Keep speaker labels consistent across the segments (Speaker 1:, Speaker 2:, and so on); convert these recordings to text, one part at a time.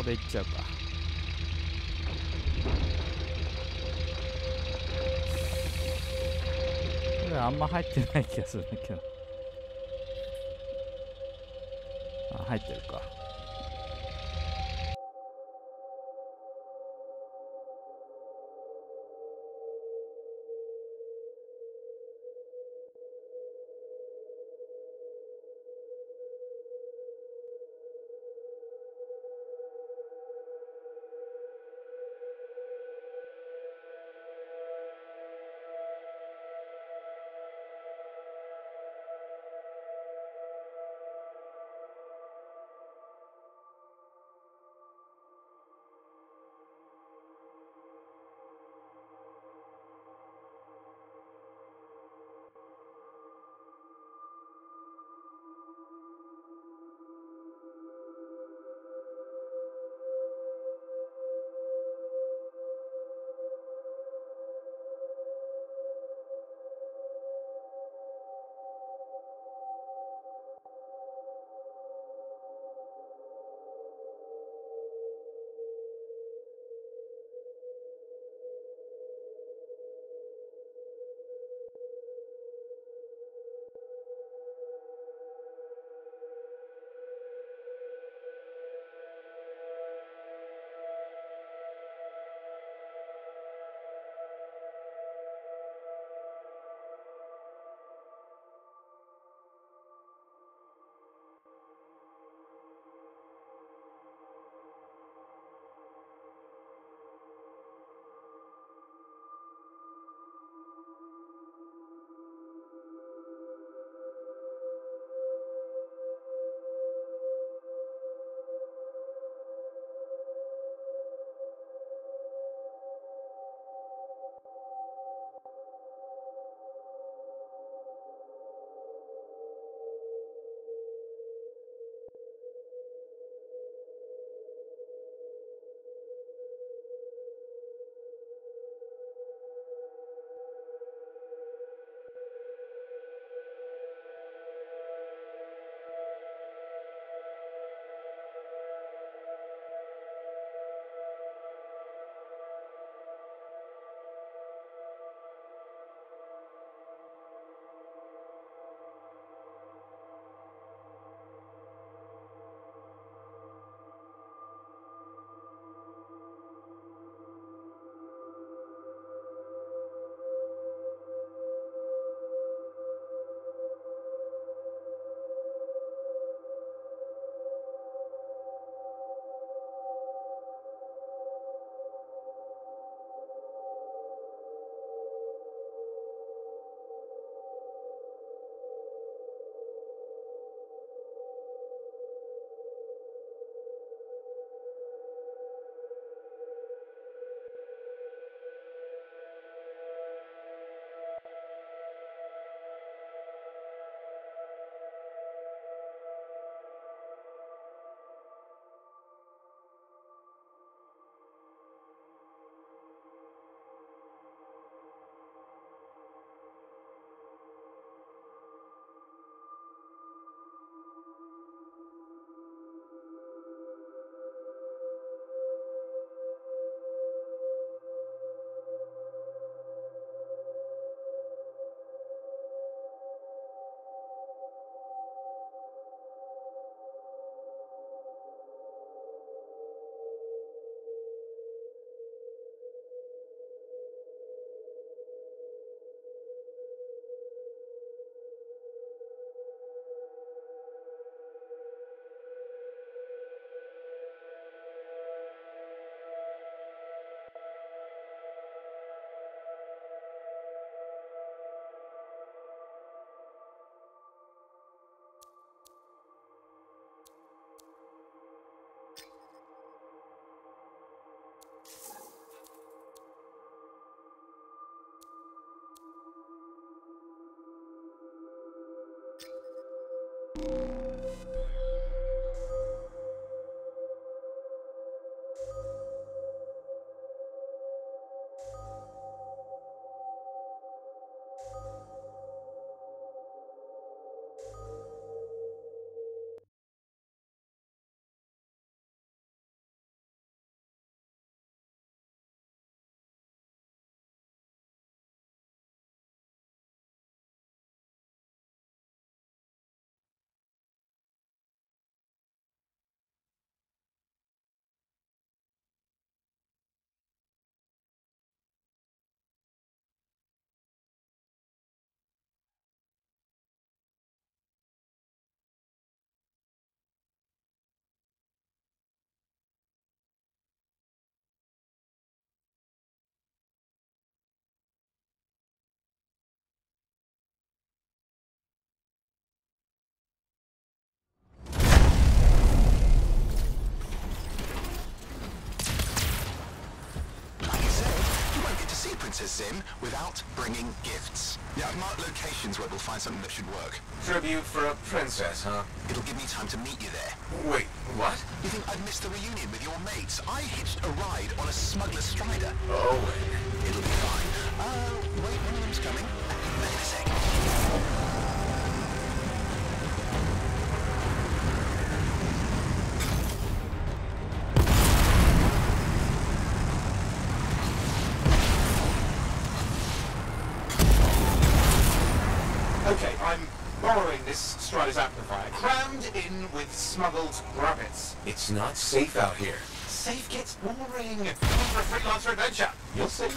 Speaker 1: で行っちゃうか。これあんま入ってない気がするんだけど。あ、入ってるか。
Speaker 2: Sim without bringing gifts. Yeah, I've marked locations where we'll find something that should work.
Speaker 3: Tribute for a princess, huh?
Speaker 2: It'll give me time to meet you there.
Speaker 3: Wait, what?
Speaker 2: You think I'd missed the reunion with your mates? I hitched a ride on a smuggler strider.
Speaker 3: Oh,
Speaker 2: It'll be fine. Wait, one of them's coming. Back in a sec.
Speaker 3: okay, I'm borrowing this Strider's amplifier, crammed in with smuggled rabbits. It's not safe out here. Safe gets boring. Come for a freelancer adventure. You'll see.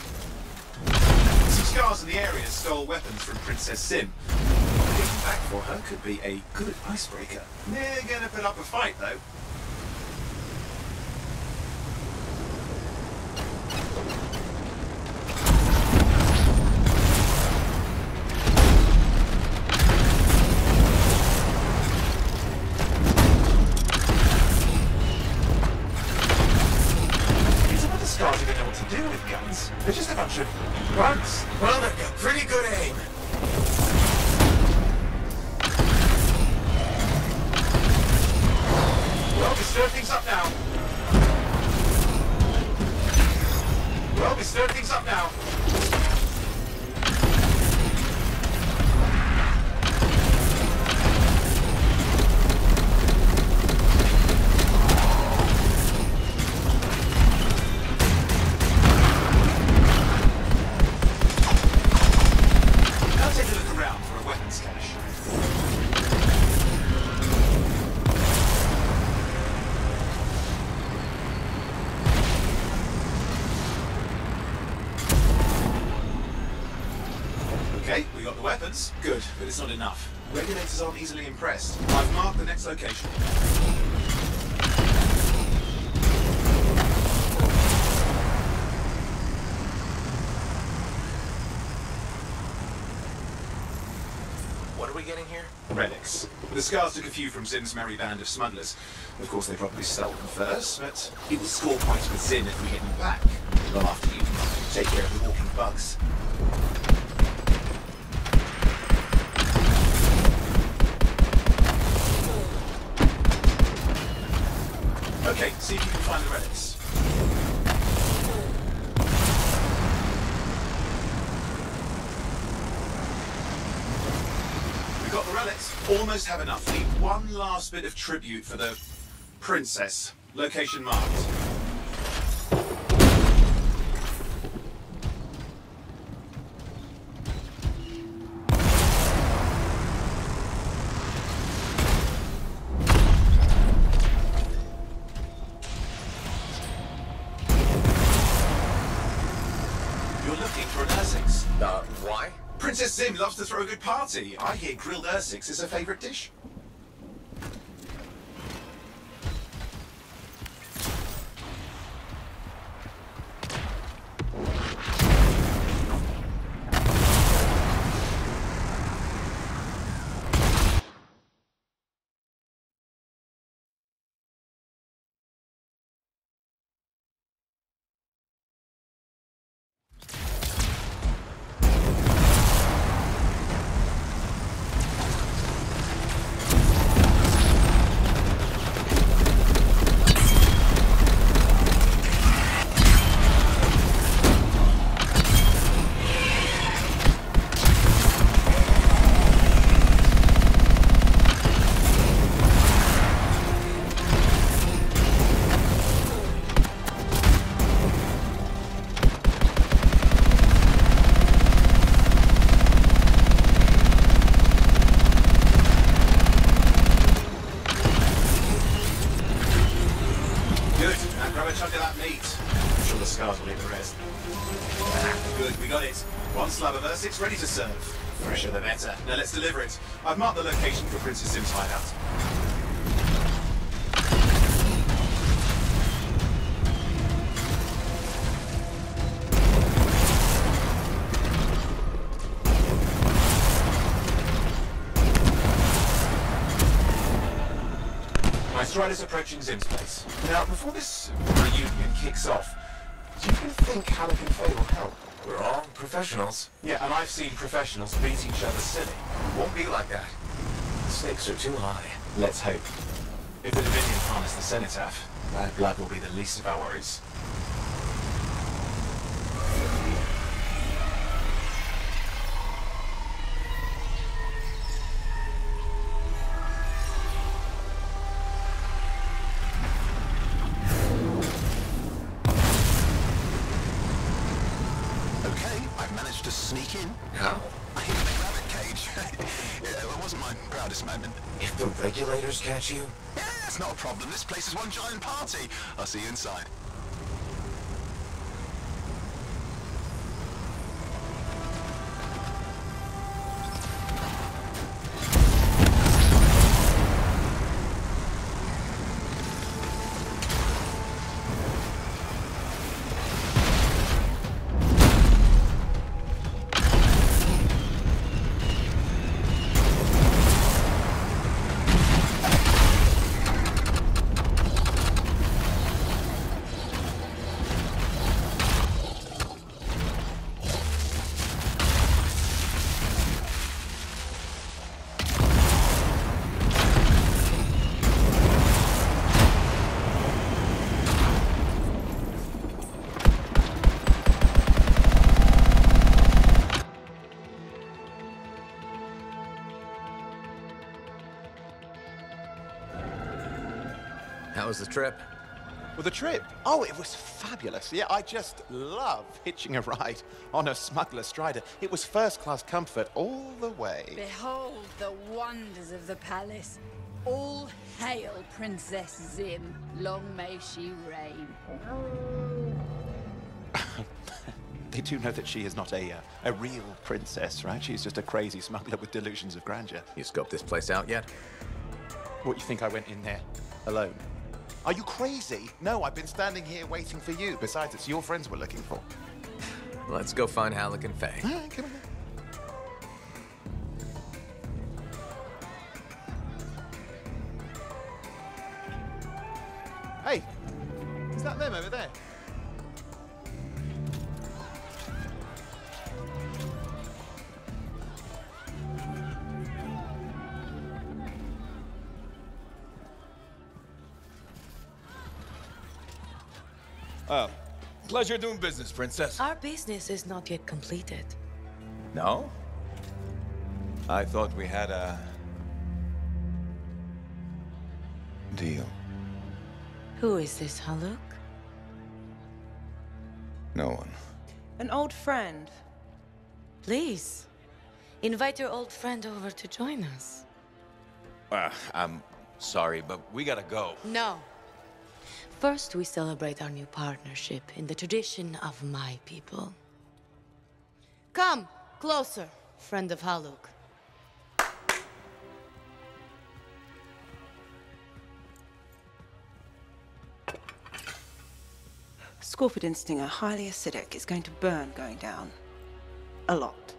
Speaker 4: Some scars in the area stole weapons from Princess Sim. Getting back for her could be a good icebreaker. They're gonna put up a fight, though.
Speaker 3: They're just a bunch of bugs. Well, they've got pretty good aim. Well, we stir things up now. Well, we stir things up now.
Speaker 4: Okay, we got the weapons. Good, but it's not enough. Regulators aren't easily impressed. I've marked the next location.
Speaker 3: What are we getting here?
Speaker 4: Relics. The scars took a few from Sim's merry band of smugglers. Of course, they probably stole them first, but it will score points with Sim if we get them back. Well, after you take care of the walking bugs. Okay, see if you can find the relics. We got the relics. Almost have enough. Need one last bit of tribute for the princess. Location marked.
Speaker 3: Why?
Speaker 4: Princess Sim loves to throw a good party. I hear grilled Ursix is her favourite dish. Good, we got it. One slab of Ursix ready to serve. Fresher the better. Now let's deliver it. I've marked the location for Princess Sim's hideout. My Strider's approaching Zim's place. Now, before this reunion kicks off,
Speaker 3: Do you think Halleck and Faye will help?
Speaker 5: We're all professionals.
Speaker 3: Yeah, and I've seen professionals beat each other silly.
Speaker 5: Won't be like that. The stakes are too high.
Speaker 3: Let's hope. If the Dominion harness the Cenotaph, bad blood will be the least of our worries.
Speaker 2: Okay, I've managed to sneak in.
Speaker 5: How?
Speaker 2: I hit the rabbit cage. Yeah, it wasn't my proudest moment.
Speaker 5: If the regulators catch you?
Speaker 2: Yeah, that's not a problem. This place is one giant party. I'll see you inside.
Speaker 5: How was the trip?
Speaker 3: Well, the trip? Oh, it was fabulous. Yeah, I just love hitching a ride on a smuggler strider. It was first-class comfort all the way.
Speaker 6: Behold the wonders of the palace. All hail Princess Zim. Long may she reign.
Speaker 3: They do know that she is not a real princess, right? She's just a crazy smuggler with delusions of grandeur.
Speaker 5: You scoped this place out yet?
Speaker 3: What, you think I went in there alone? Are you crazy? No, I've been standing here waiting for you. Besides, it's your friends we're looking for.
Speaker 5: Let's go find Halleck and Faye.
Speaker 3: All right, come on. Hey, is that them over there?
Speaker 7: Oh, pleasure doing business, Princess.
Speaker 8: Our business is not yet completed.
Speaker 7: No? I thought we had a... deal.
Speaker 8: Who is this, Haluk?
Speaker 7: No one.
Speaker 9: An old friend.
Speaker 8: Please, invite your old friend over to join us.
Speaker 7: I'm sorry, but we gotta go.
Speaker 8: No. First, we celebrate our new partnership in the tradition of my people. Come, closer, friend of Haluk.
Speaker 9: Scorpidin stinger, highly acidic. It's going to burn going down. A lot.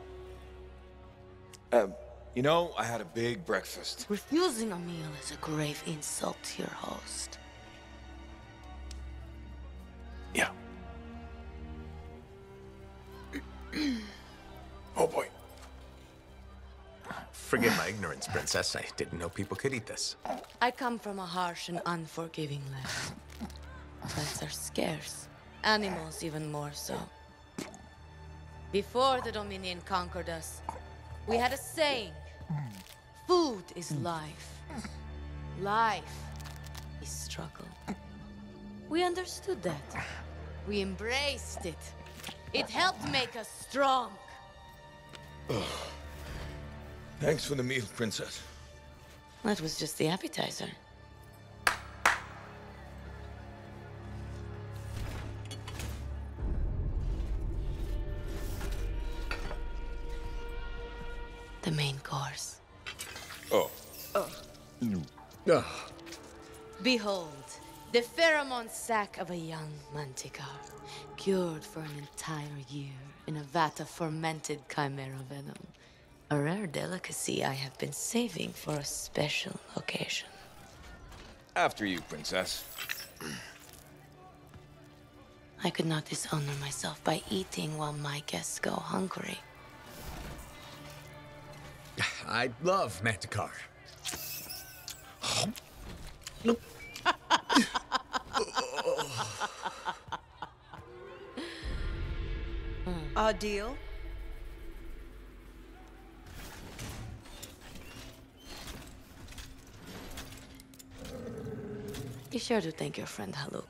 Speaker 7: You know, I had a big breakfast.
Speaker 8: Refusing a meal is a grave insult to your host.
Speaker 7: Yeah. Oh boy.
Speaker 5: Forgive my ignorance, Princess. I didn't know people could eat this.
Speaker 8: I come from a harsh and unforgiving land. Plants are scarce. Animals even more so. Before the Dominion conquered us, we had a saying. Food is life. Life is struggle. We understood that. We embraced it. It helped make us strong.
Speaker 7: Thanks for the meal, Princess.
Speaker 8: That was just the appetizer. The main course.
Speaker 7: Oh.
Speaker 8: Behold, the pheromone sac of a young manticore, cured for an entire year in a vat of fermented chimera venom. A rare delicacy I have been saving for a special occasion.
Speaker 7: After you, Princess.
Speaker 8: I could not dishonor myself by eating while my guests go hungry.
Speaker 5: I love Manticore.
Speaker 9: Our deal?
Speaker 8: Be sure to thank your friend Haluk.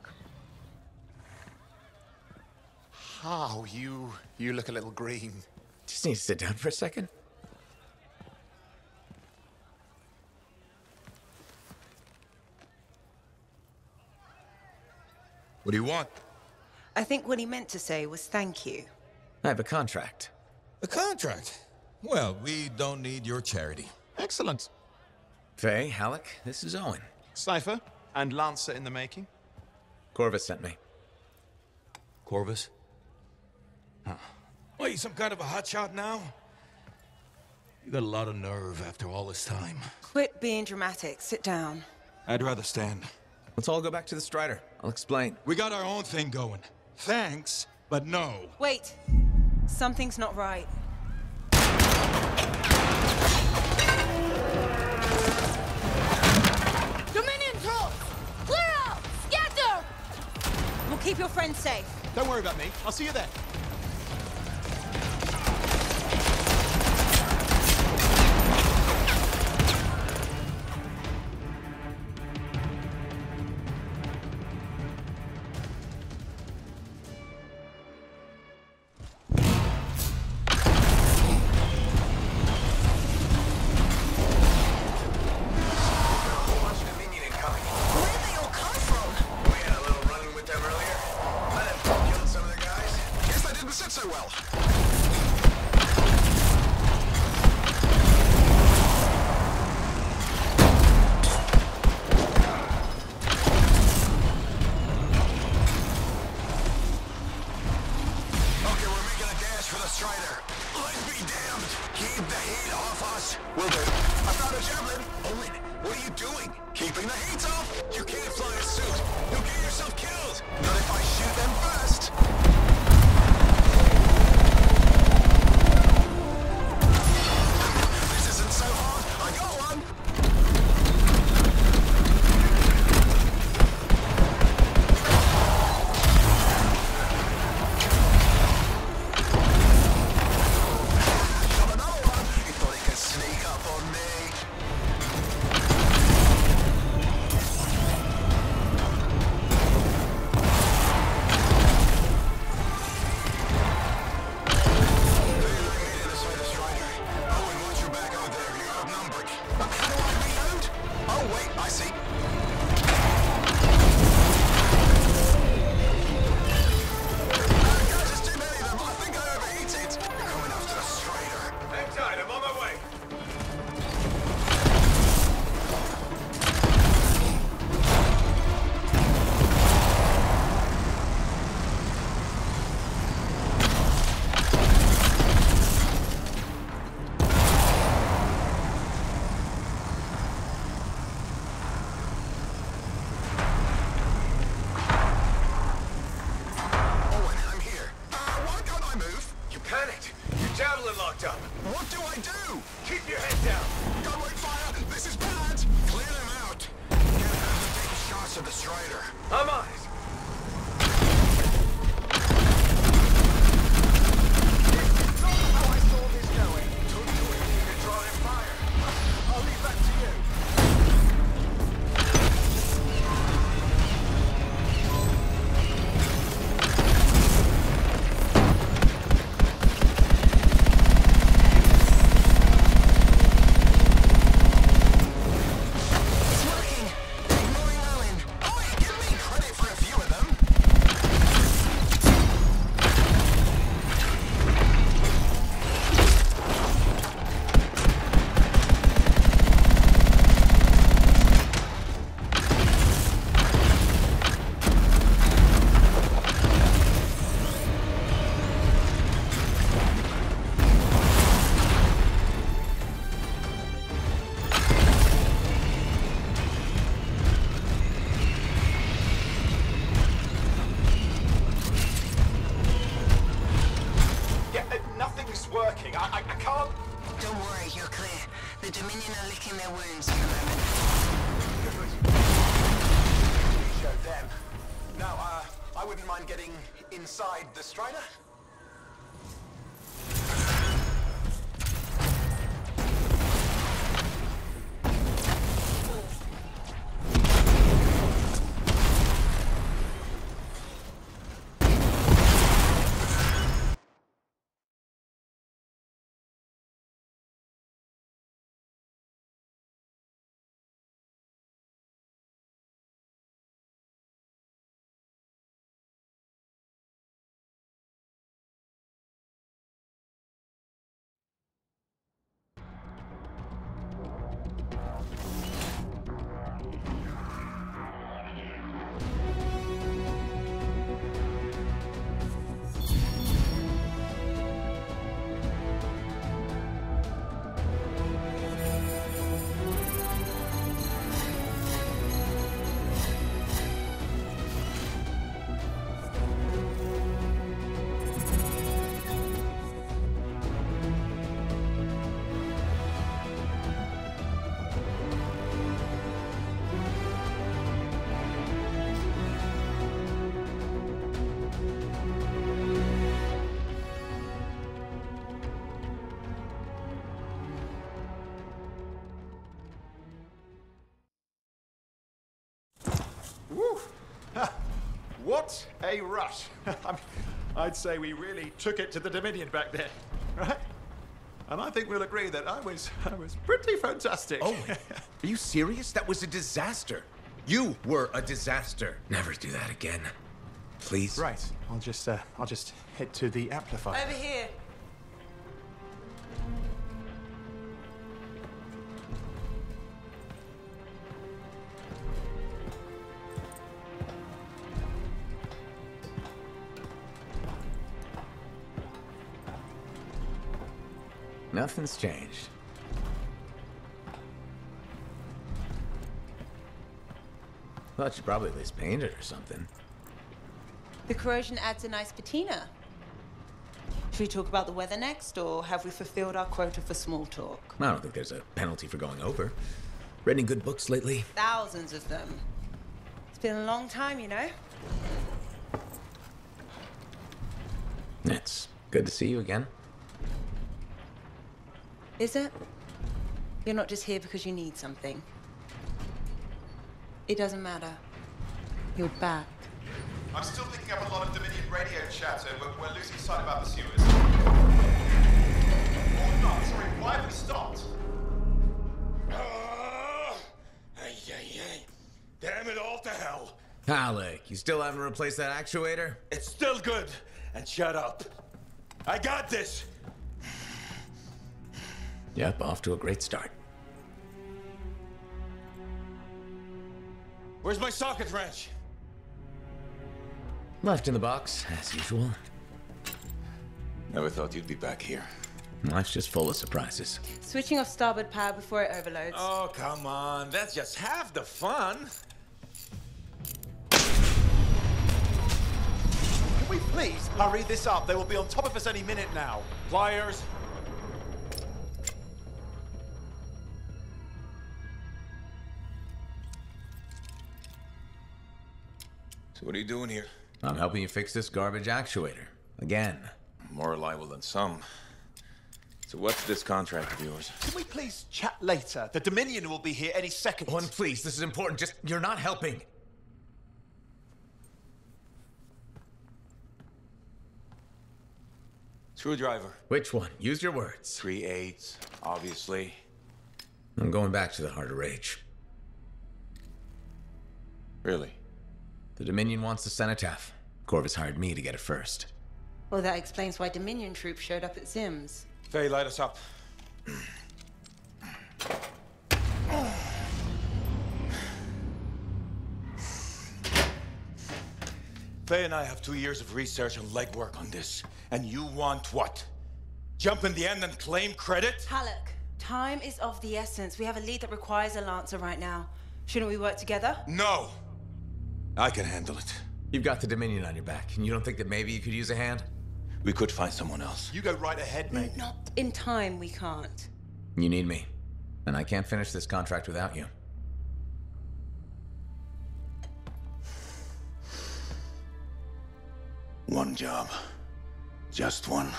Speaker 3: Oh, you look a little green.
Speaker 5: Just need to sit down for a second.
Speaker 10: What do you want?
Speaker 9: I think what he meant to say was thank you.
Speaker 5: I have a contract.
Speaker 10: A contract? Well, we don't need your charity.
Speaker 3: Excellent.
Speaker 5: Faye, Halleck, this is Owen.
Speaker 3: Cypher and Lancer in the making.
Speaker 5: Corvus sent me.
Speaker 10: Corvus? Huh. What, you some kind of a hotshot now? You got a lot of nerve after all this time.
Speaker 9: Quit being dramatic. Sit down.
Speaker 10: I'd rather stand.
Speaker 5: Let's all go back to the Strider. I'll explain.
Speaker 10: We got our own thing going. Thanks, but no.
Speaker 9: Wait. Something's not right.
Speaker 6: Dominion troops! Clear out! Scatter!
Speaker 9: We'll keep your friends safe.
Speaker 3: Don't worry about me. I'll see you there. working. I can't...
Speaker 11: Don't worry, you're clear. The Dominion are licking their wounds for the moment.
Speaker 3: Good. You showed them. Now, I wouldn't mind getting inside the Strider. Woo! What a rush. I mean, I'd say we really took it to the Dominion back there, right? And I think we'll agree that I was pretty fantastic.
Speaker 5: Oh, are you serious? That was a disaster. You were a disaster. Never do that again. Please.
Speaker 3: Right. I'll just head to the amplifier.
Speaker 9: Over here.
Speaker 5: Nothing's changed. Thought you'd probably at least paint it or something.
Speaker 9: The corrosion adds a nice patina. Should we talk about the weather next, or have we fulfilled our quota for small talk?
Speaker 5: I don't think there's a penalty for going over. Read any good books lately?
Speaker 9: Thousands of them. It's been a long time, you know?
Speaker 5: It's good to see you again.
Speaker 9: Is it? You're not just here because you need something. It doesn't matter. You're back.
Speaker 3: I'm still picking up a lot of Dominion radio chatter, but we're losing sight about the sewers. Oh, not. Sorry, why have we stopped?
Speaker 10: Damn it all to hell.
Speaker 5: Alec, you still haven't replaced that actuator?
Speaker 10: It's still good. And shut up. I got this.
Speaker 5: Yep, off to a great start.
Speaker 10: Where's my socket wrench?
Speaker 5: Left in the box, as usual.
Speaker 10: Never thought you'd be back here.
Speaker 5: Life's just full of surprises.
Speaker 9: Switching off starboard power before it overloads.
Speaker 10: Oh, come on. That's just half the fun.
Speaker 3: Can we please hurry this up? They will be on top of us any minute now.
Speaker 10: Pliers. So what are you doing here?
Speaker 5: I'm helping you fix this garbage actuator. Again.
Speaker 10: More reliable than some. So what's this contract of yours?
Speaker 3: Can we please chat later? The Dominion will be here any second.
Speaker 5: One, please, this is important. Just, you're not helping.
Speaker 10: Screwdriver.
Speaker 5: Which one? Use your words.
Speaker 10: 3/8, obviously.
Speaker 5: I'm going back to the Heart of Rage.
Speaker 10: Really?
Speaker 5: The Dominion wants the cenotaph. Corvus hired me to get it first.
Speaker 9: Well, that explains why Dominion troops showed up at Zim's.
Speaker 10: Faye, light us up. Faye and I have 2 years of research and legwork on this. And you want what? Jump in the end and claim credit?
Speaker 9: Halleck, time is of the essence. We have a lead that requires a Lancer right now. Shouldn't we work together?
Speaker 10: No! I can handle it.
Speaker 5: You've got the Dominion on your back, and you don't think that maybe you could use a hand?
Speaker 10: We could find someone else.
Speaker 4: You go right ahead, mate.
Speaker 9: Not in time, we can't.
Speaker 5: You need me, and I can't finish this contract without you.
Speaker 10: One job. Just one.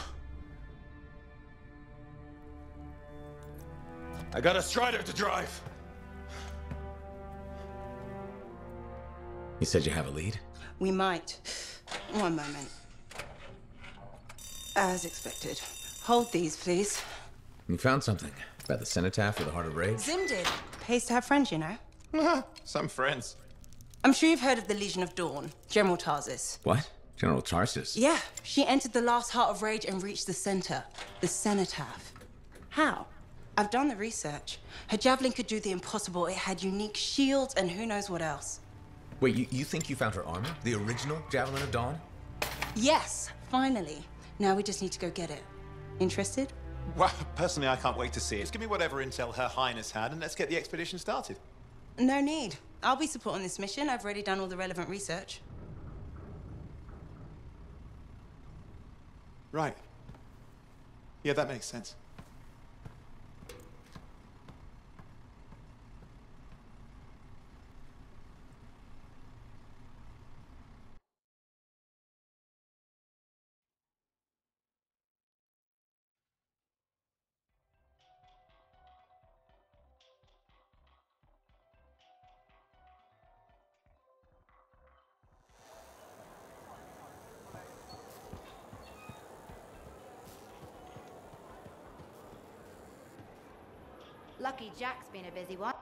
Speaker 10: I got a Strider to drive.
Speaker 5: You said you have a lead?
Speaker 9: We might. One moment. As expected. Hold these, please.
Speaker 5: You found something about the cenotaph or the Heart of Rage?
Speaker 9: Zim did. Pays to have friends, you know.
Speaker 4: Some friends.
Speaker 9: I'm sure you've heard of the Legion of Dawn, General Tarsis.
Speaker 5: What? General Tarsis?
Speaker 9: Yeah, she entered the last Heart of Rage and reached the center, the cenotaph. How? I've done the research. Her javelin could do the impossible. It had unique shields and who knows what else.
Speaker 5: Wait, you think you found her armor? The original Javelin of Dawn?
Speaker 9: Yes, finally. Now we just need to go get it. Interested?
Speaker 4: Well, personally, I can't wait to see it. Just give me whatever intel Her Highness had, and let's get the expedition started.
Speaker 9: No need. I'll be supporting this mission. I've already done all the relevant research.
Speaker 4: Right. Yeah, that makes sense.
Speaker 12: Lucky Jack's been a busy one.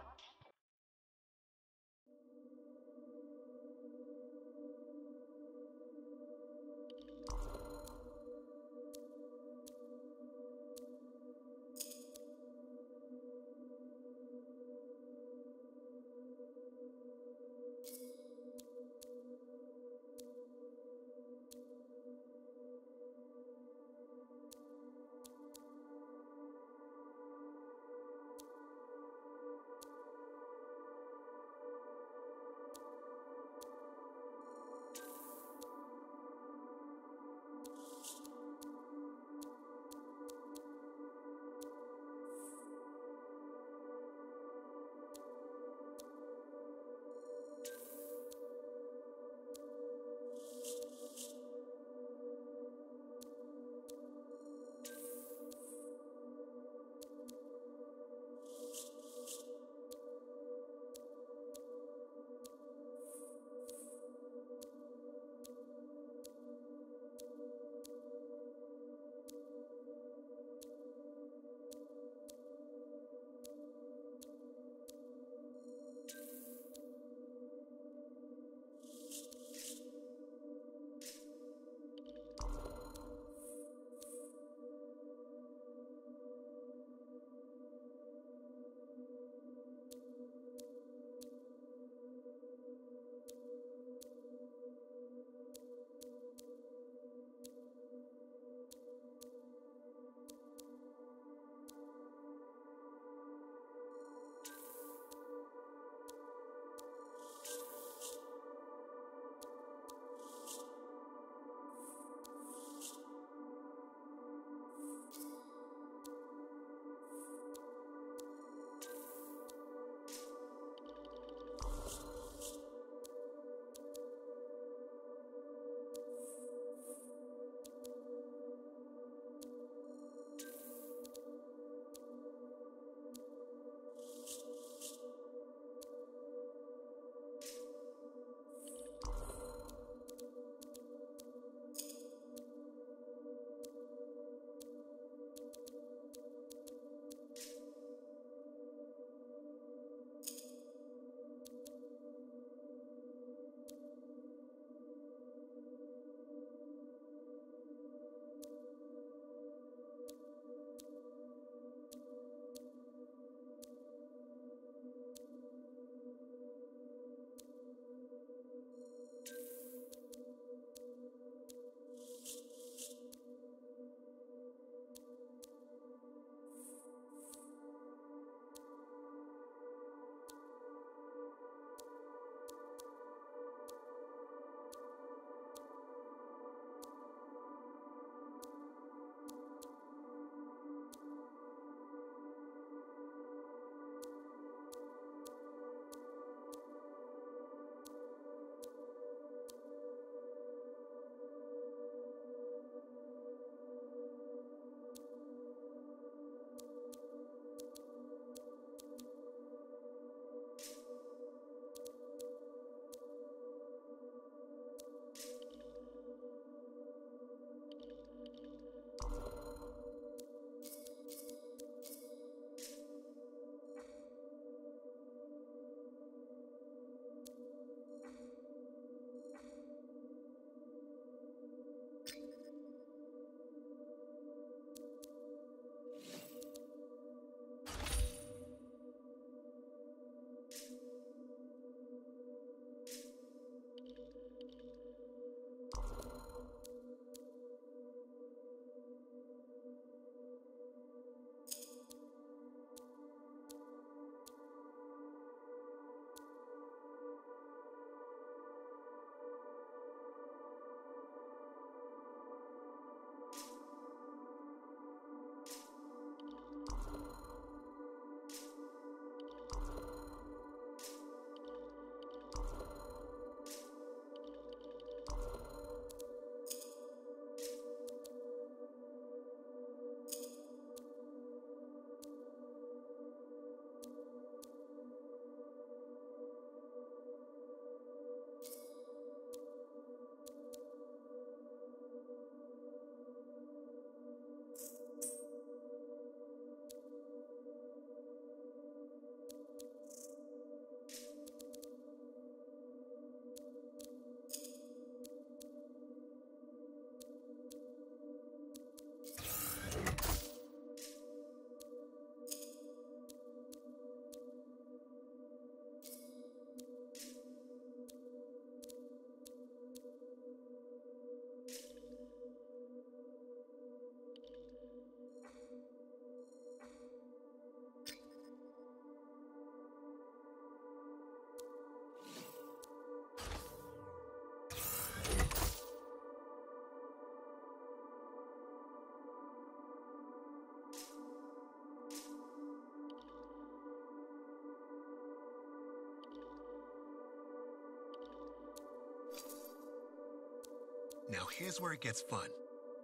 Speaker 13: Now here's where it gets fun.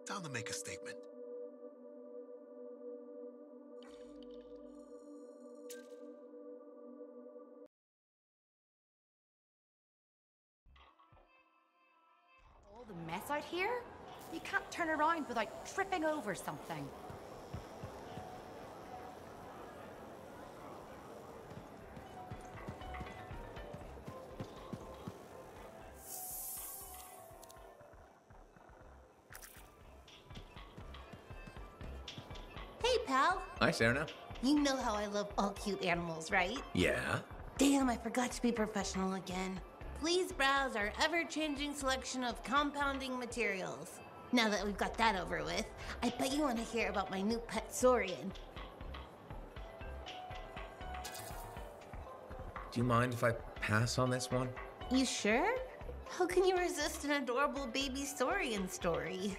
Speaker 13: Time to make a statement.
Speaker 12: All the mess out here? You can't turn around without tripping over something.
Speaker 14: Hey, pal.
Speaker 5: Hi, Serena.
Speaker 14: You know how I love all cute animals, right?
Speaker 5: Yeah?
Speaker 14: Damn, I forgot to be professional again. Please browse our ever-changing selection of compounding materials. Now that we've got that over with, I bet you want to hear about my new pet Saurian.
Speaker 5: Do you mind if I pass on this one?
Speaker 14: You sure? How can you resist an adorable baby Saurian story?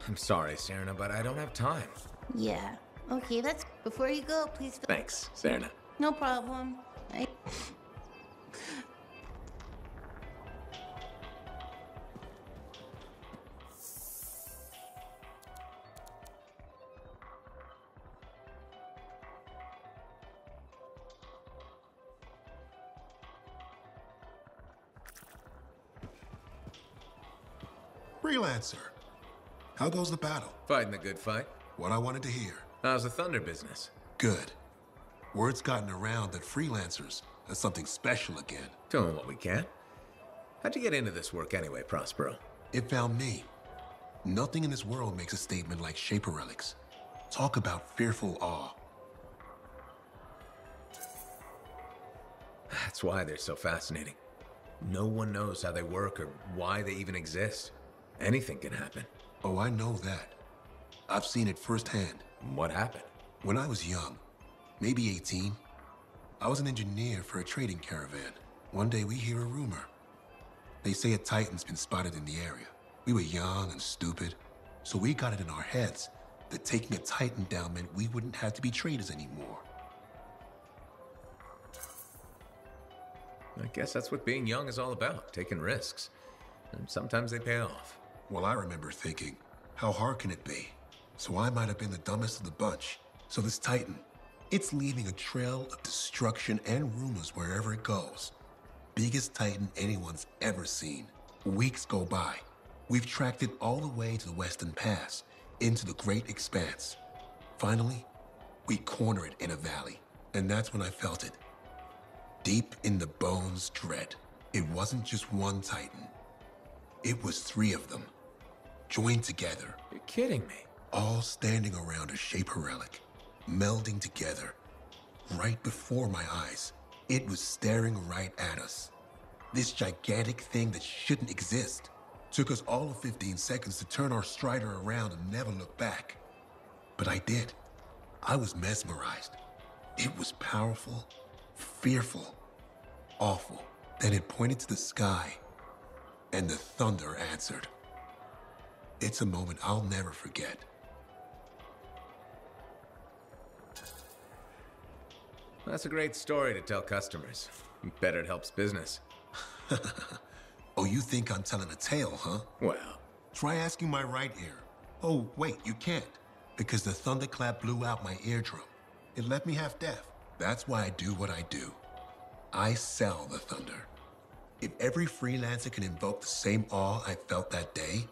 Speaker 5: I'm sorry, Serena, but I don't have time.
Speaker 14: Yeah. Okay, that's... Before you go, please...
Speaker 5: Thanks, Serena.
Speaker 14: No problem.
Speaker 13: Freelancer. How goes the battle?
Speaker 5: Fighting the good fight.
Speaker 13: What I wanted to hear.
Speaker 5: How's the Thunder business?
Speaker 13: Good. Word's gotten around that freelancers are something special again.
Speaker 5: Doing what we can. How'd you get into this work anyway, Prospero?
Speaker 13: It found me. Nothing in this world makes a statement like Shaper relics. Talk about fearful awe.
Speaker 5: That's why they're so fascinating. No one knows how they work or why they even exist. Anything can happen.
Speaker 13: Oh, I know that. I've seen it firsthand.
Speaker 5: What happened?
Speaker 13: When I was young, maybe 18, I was an engineer for a trading caravan. One day we hear a rumor. They say a Titan's been spotted in the area. We were young and stupid, so we got it in our heads that taking a Titan down meant we wouldn't have to be traders anymore.
Speaker 5: I guess that's what being young is all about, taking risks. And sometimes they pay off.
Speaker 13: Well, I remember thinking, how hard can it be? So I might have been the dumbest of the bunch. So this Titan, it's leaving a trail of destruction and rumors wherever it goes. Biggest Titan anyone's ever seen. Weeks go by. We've tracked it all the way to the Western Pass, into the Great Expanse. Finally, we corner it in a valley. And that's when I felt it. Deep in the bones dread. It wasn't just one Titan. It was 3 of them, joined together.
Speaker 5: You're kidding me.
Speaker 13: All standing around a Shaper relic, melding together. Right before my eyes, it was staring right at us. This gigantic thing that shouldn't exist. Took us all of 15 seconds to turn our Strider around and never look back. But I did. I was mesmerized. It was powerful, fearful, awful. Then it pointed to the sky, and the thunder answered. It's a moment I'll never forget.
Speaker 5: That's a great story to tell customers. Bet it helps business.
Speaker 13: Oh, you think I'm telling a tale, huh?
Speaker 5: Well,
Speaker 13: try asking my right ear. Oh, wait, you can't. Because the thunderclap blew out my eardrum. It left me half deaf. That's why I do what I do. I sell the thunder. If every freelancer can invoke the same awe I felt that day,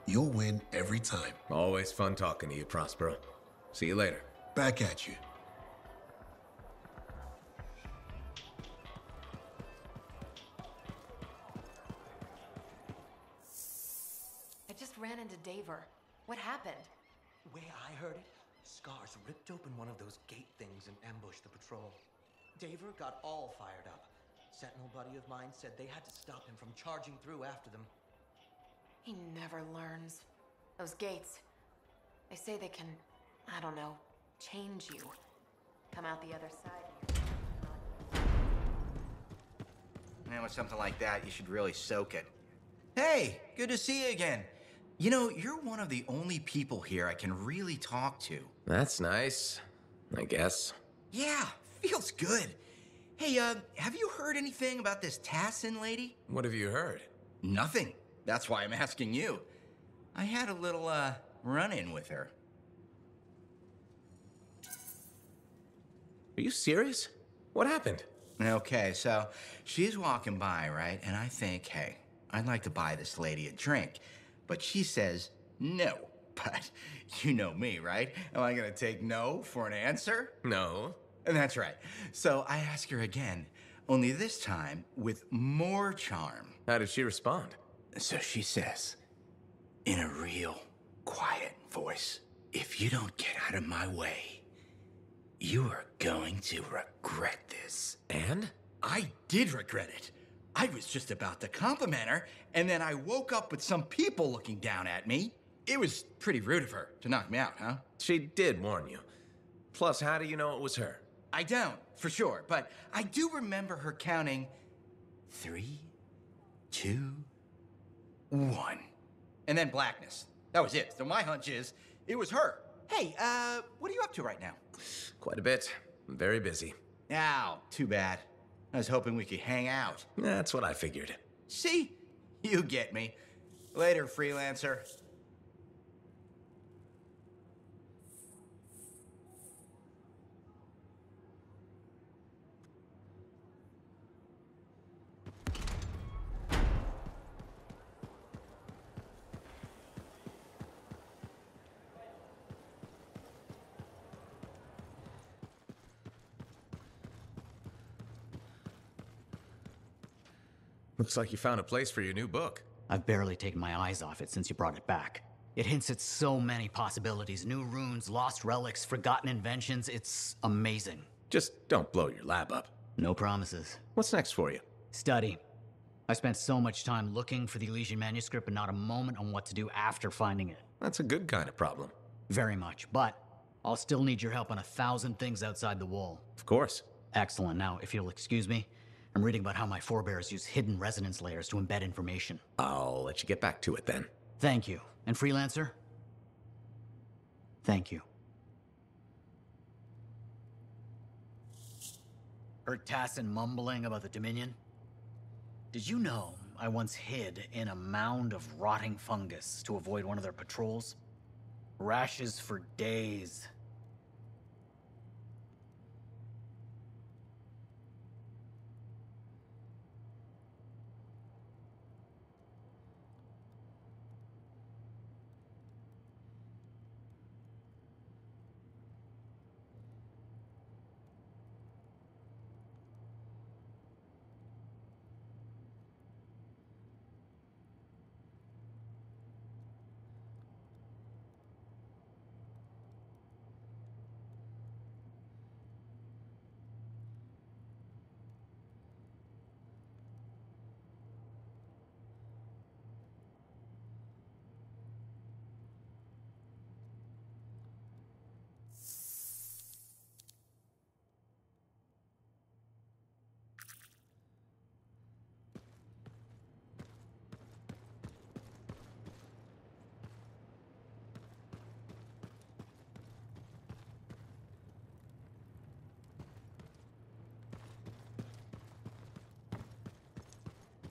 Speaker 13: you'll win every time.
Speaker 5: Always fun talking to you, Prospero. See you later.
Speaker 13: Back at you.
Speaker 15: I just ran into Daver. What happened?
Speaker 16: Way I heard it, Scars ripped open one of those gate things and ambushed the patrol. Daver got all fired up. Sentinel buddy of mine said they had to stop him from charging through after them.
Speaker 15: He never learns. Those gates, they say they can, I don't know, change you. Come out the other side.
Speaker 17: Man, with something like that, you should really soak it. Hey, good to see you again. You know, you're one of the only people here I can really talk to.
Speaker 5: That's nice, I guess.
Speaker 17: Yeah, feels good. Hey, have you heard anything about this Tassin lady?
Speaker 18: What have you heard?
Speaker 17: Nothing. That's why I'm asking you. I had a little, run-in with her.
Speaker 18: Are you serious? What happened?
Speaker 17: Okay, so she's walking by, right? And I think, hey, I'd like to buy this lady a drink. But she says no. But you know me, right? Am I gonna take no for an answer?
Speaker 18: No.
Speaker 17: And that's right. So I ask her again, only this time with more charm.
Speaker 18: How did she respond?
Speaker 17: So she says, in a real quiet voice, if you don't get out of my way, you are going to regret this.
Speaker 18: And?
Speaker 17: I did regret it. I was just about to compliment her, and then I woke up with some people looking down at me. It was pretty rude of her to knock me out, huh?
Speaker 18: She did warn you. Plus, how do you know it was her?
Speaker 17: I don't, for sure, but I do remember her counting 3, 2, 1. And then blackness. That was it. So my hunch is, it was her. Hey, what are you up to right now?
Speaker 18: Quite a bit. I'm very busy.
Speaker 17: Ow, too bad. I was hoping we could hang out.
Speaker 18: That's what I figured.
Speaker 17: See? You get me. Later, freelancer.
Speaker 18: Looks like you found a place for your new book.
Speaker 19: I've barely taken my eyes off it since you brought it back. It hints at so many possibilities. New runes, lost relics, forgotten inventions. It's amazing.
Speaker 18: Just don't blow your lab up.
Speaker 19: No promises.
Speaker 18: What's next for you?
Speaker 19: Study. I spent so much time looking for the Elysian manuscript, but not a moment on what to do after finding it.
Speaker 18: That's a good kind of problem.
Speaker 19: Very much, but I'll still need your help on 1,000 things outside the wall.
Speaker 18: Of course.
Speaker 19: Excellent. Now, if you'll excuse me, I'm reading about how my forebears use hidden resonance layers to embed information.
Speaker 18: I'll let you get back to it then.
Speaker 19: Thank you. And Freelancer? Thank you. Heard Tassin mumbling about the Dominion? Did you know I once hid in a mound of rotting fungus to avoid one of their patrols? Rashes for days.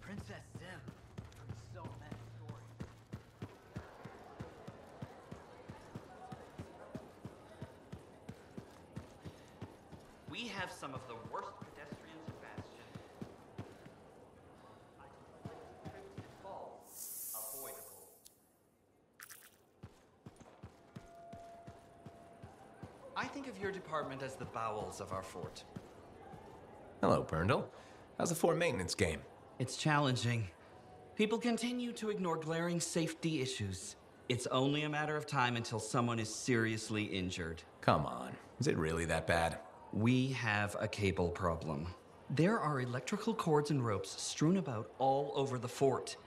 Speaker 19: Princess Zim. Heard so many stories. We have some of the worst pedestrians in Bastion. Avoidable.
Speaker 20: I think of your department as the bowels of our fort.
Speaker 18: Hello, Burndle. How's the fort maintenance game?
Speaker 20: It's challenging. People continue to ignore glaring safety issues. It's only a matter of time until someone is seriously injured.
Speaker 18: Come on. Is it really that bad?
Speaker 20: We have a cable problem. There are electrical cords and ropes strewn about all over the fort.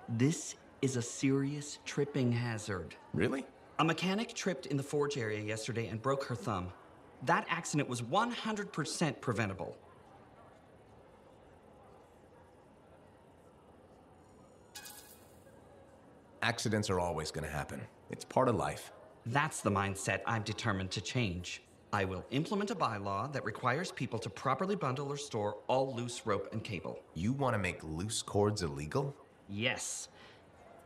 Speaker 20: This is a serious tripping hazard.
Speaker 18: Really?
Speaker 20: A mechanic tripped in the forge area yesterday and broke her thumb. That accident was 100% preventable.
Speaker 18: Accidents are always going to happen. It's part of life.
Speaker 20: That's the mindset I'm determined to change. I will implement a bylaw that requires people to properly bundle or store all loose rope and cable.
Speaker 18: You want to make loose cords illegal?
Speaker 20: Yes.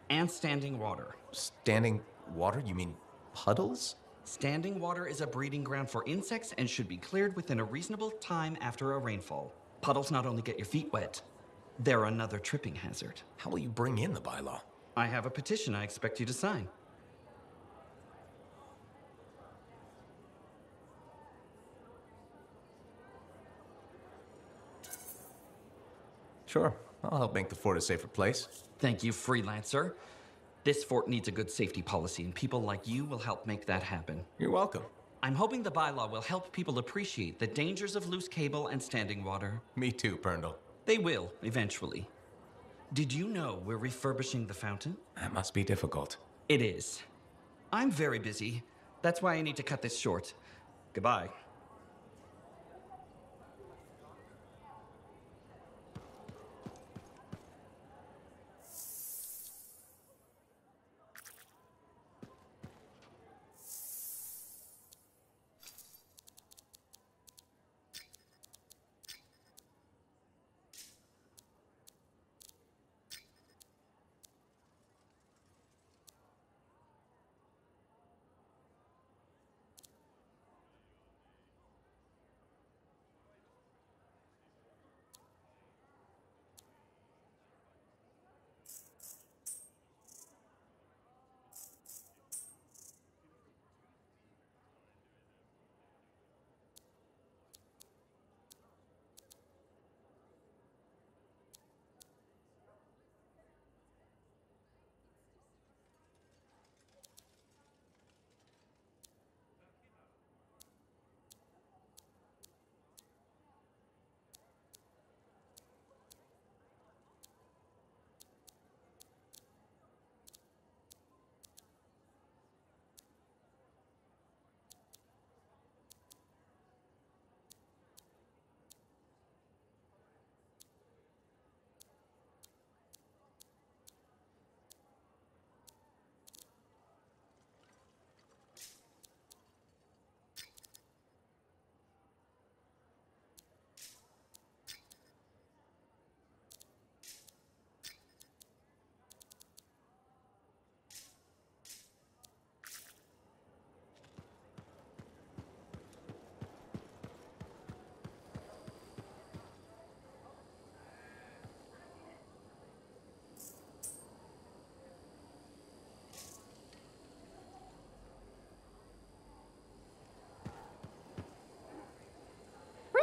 Speaker 20: And standing water.
Speaker 18: Standing water? You mean puddles?
Speaker 20: Standing water is a breeding ground for insects and should be cleared within a reasonable time after a rainfall. Puddles not only get your feet wet, they're another tripping hazard.
Speaker 18: How will you bring in the bylaw?
Speaker 20: I have a petition I expect you to sign.
Speaker 18: Sure, I'll help make the fort a safer place.
Speaker 20: Thank you, freelancer. This fort needs a good safety policy, and people like you will help make that happen.
Speaker 18: You're welcome.
Speaker 20: I'm hoping the bylaw will help people appreciate the dangers of loose cable and standing water.
Speaker 18: Me too, Perndle.
Speaker 20: They will, eventually. Did you know we're refurbishing the fountain?
Speaker 18: That must be difficult.
Speaker 20: It is. I'm very busy. That's why I need to cut this short. Goodbye.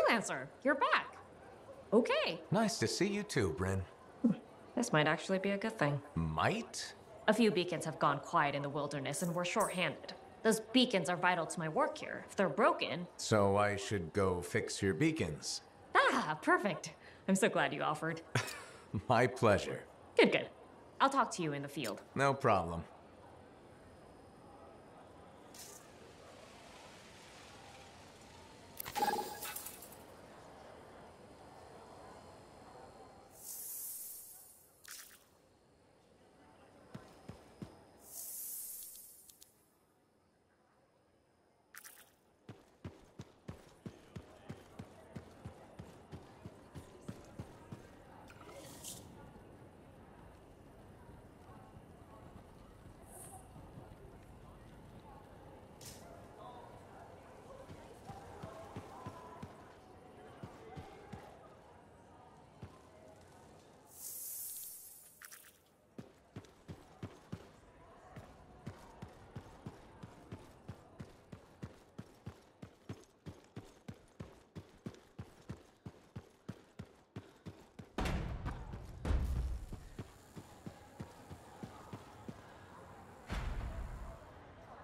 Speaker 21: Freelancer, you're back. Okay.
Speaker 18: Nice to see you too, Bryn.
Speaker 21: This might actually be a good thing.
Speaker 18: Might?
Speaker 21: A few beacons have gone quiet in the wilderness and we're short-handed. Those beacons are vital to my work here. If they're broken...
Speaker 18: So I should go fix your beacons.
Speaker 21: Ah, perfect. I'm so glad you offered.
Speaker 18: My pleasure.
Speaker 21: Good, good. I'll talk to you in the field.
Speaker 18: No problem.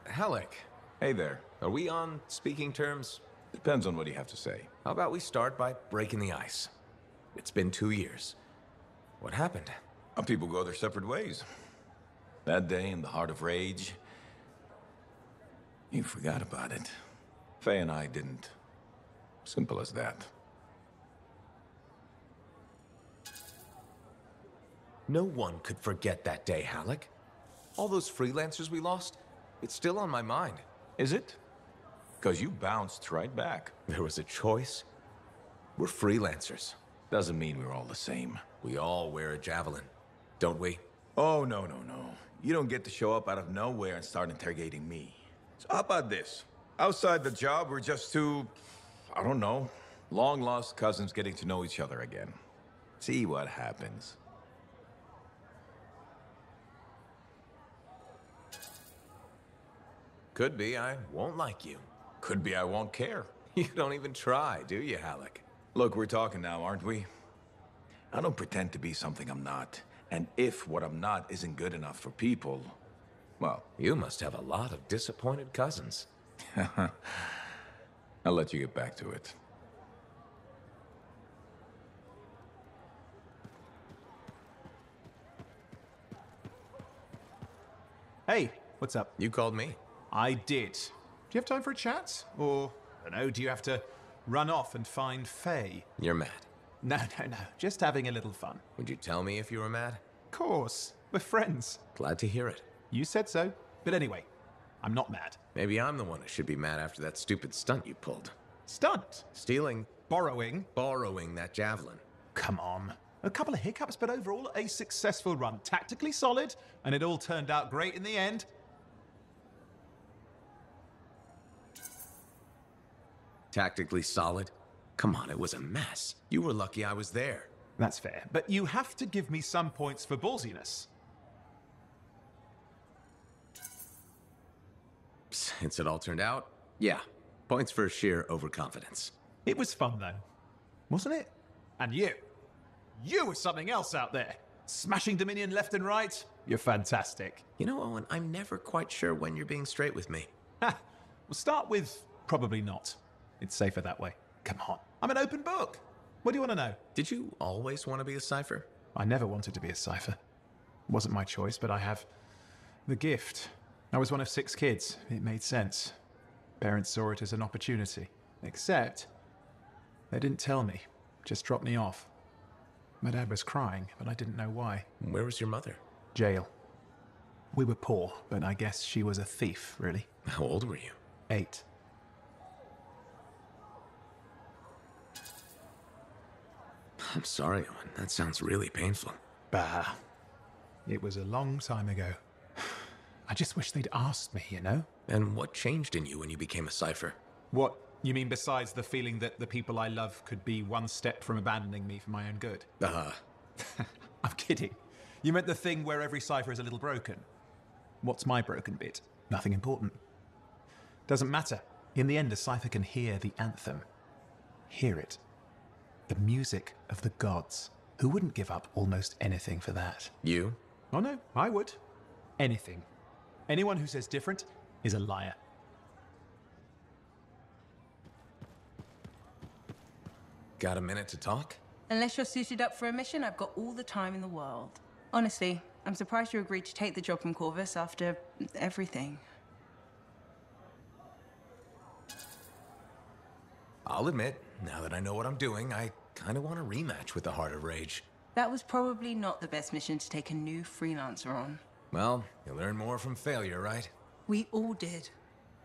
Speaker 18: Halleck.
Speaker 7: Hey there.
Speaker 18: Are we on speaking terms?
Speaker 7: Depends on what you have to say.
Speaker 18: How about we start by breaking the ice? It's been 2 years. What happened?
Speaker 7: People go their separate ways. That day in the heart of rage, you forgot about it. Faye and I didn't. Simple as that.
Speaker 18: No one could forget that day, Halleck. All those freelancers we lost, it's still on my mind.
Speaker 7: Is it? Because you bounced right back.
Speaker 18: There was a choice. We're freelancers.
Speaker 7: Doesn't mean we're all the same.
Speaker 18: We all wear a javelin, don't we?
Speaker 7: Oh, no. You don't get to show up out of nowhere and start interrogating me. So how about this? Outside the job, we're just two, I don't know, long-lost cousins getting to know each other again. See what happens.
Speaker 18: Could be I won't like you. Could be I won't care. You don't even try, do you, Halleck?
Speaker 7: Look, we're talking now, aren't we? I don't pretend to be something I'm not. And if what I'm not isn't good enough for people, well...
Speaker 18: You must have a lot of disappointed cousins.
Speaker 7: I'll let you get back to it.
Speaker 1: Hey, what's up?
Speaker 18: You called me.
Speaker 1: I did. Do you have time for a chat? Or, I don't know, do you have to run off and find Faye?
Speaker 18: You're mad.
Speaker 1: No. Just having a little fun.
Speaker 18: Would you tell me if you were mad?
Speaker 1: Of course. We're friends.
Speaker 18: Glad to hear it.
Speaker 1: You said so. But anyway, I'm not mad.
Speaker 18: Maybe I'm the one who should be mad after that stupid stunt you pulled.
Speaker 1: Stunt?
Speaker 18: Stealing.
Speaker 1: Borrowing
Speaker 18: that javelin.
Speaker 1: Come on. A couple of hiccups, but overall a successful run. Tactically solid, and it all turned out great in the end.
Speaker 18: Tactically solid? Come on, it was a mess. You were lucky I was there.
Speaker 1: That's fair, but you have to give me some points for ballsiness.
Speaker 18: Since it all turned out, yeah. Points for sheer overconfidence.
Speaker 1: It was fun, though. Wasn't it? And you. You were something else out there. Smashing Dominion left and right. You're fantastic.
Speaker 18: You know, Owen, I'm never quite sure when you're being straight with me.
Speaker 1: Ha! We'll start with probably not. It's safer that way. Come on. I'm an open book. What do you want to know?
Speaker 18: Did you always want to be a cipher?
Speaker 1: I never wanted to be a cipher. It wasn't my choice, but I have the gift. I was one of 6 kids. It made sense. Parents saw it as an opportunity. Except, they didn't tell me. Just dropped me off. My dad was crying, but I didn't know why.
Speaker 18: Where was your mother?
Speaker 1: Jail. We were poor, but I guess she was a thief, really.
Speaker 18: How old were you?
Speaker 1: 8.
Speaker 18: I'm sorry, Owen. That sounds really painful.
Speaker 1: Bah. It was a long time ago. I just wish they'd asked me, you know?
Speaker 18: And what changed in you when you became a cipher?
Speaker 1: What? You mean besides the feeling that the people I love could be one step from abandoning me for my own good? I'm kidding. You meant the thing where every cipher is a little broken. What's my broken bit? Nothing important. Doesn't matter. In the end, a cipher can hear the anthem. Hear it. The music of the gods. Who wouldn't give up almost anything for that?
Speaker 18: You?
Speaker 1: Oh no, I would. Anything. Anyone who says different is a liar.
Speaker 18: Got a minute to talk?
Speaker 9: Unless you're suited up for a mission, I've got all the time in the world. Honestly, I'm surprised you agreed to take the job from Corvus after everything.
Speaker 18: I'll admit, now that I know what I'm doing, I kind of want a rematch with the Heart of Rage.
Speaker 9: That was probably not the best mission to take a new freelancer on.
Speaker 18: Well, you learn more from failure, right?
Speaker 9: We all did.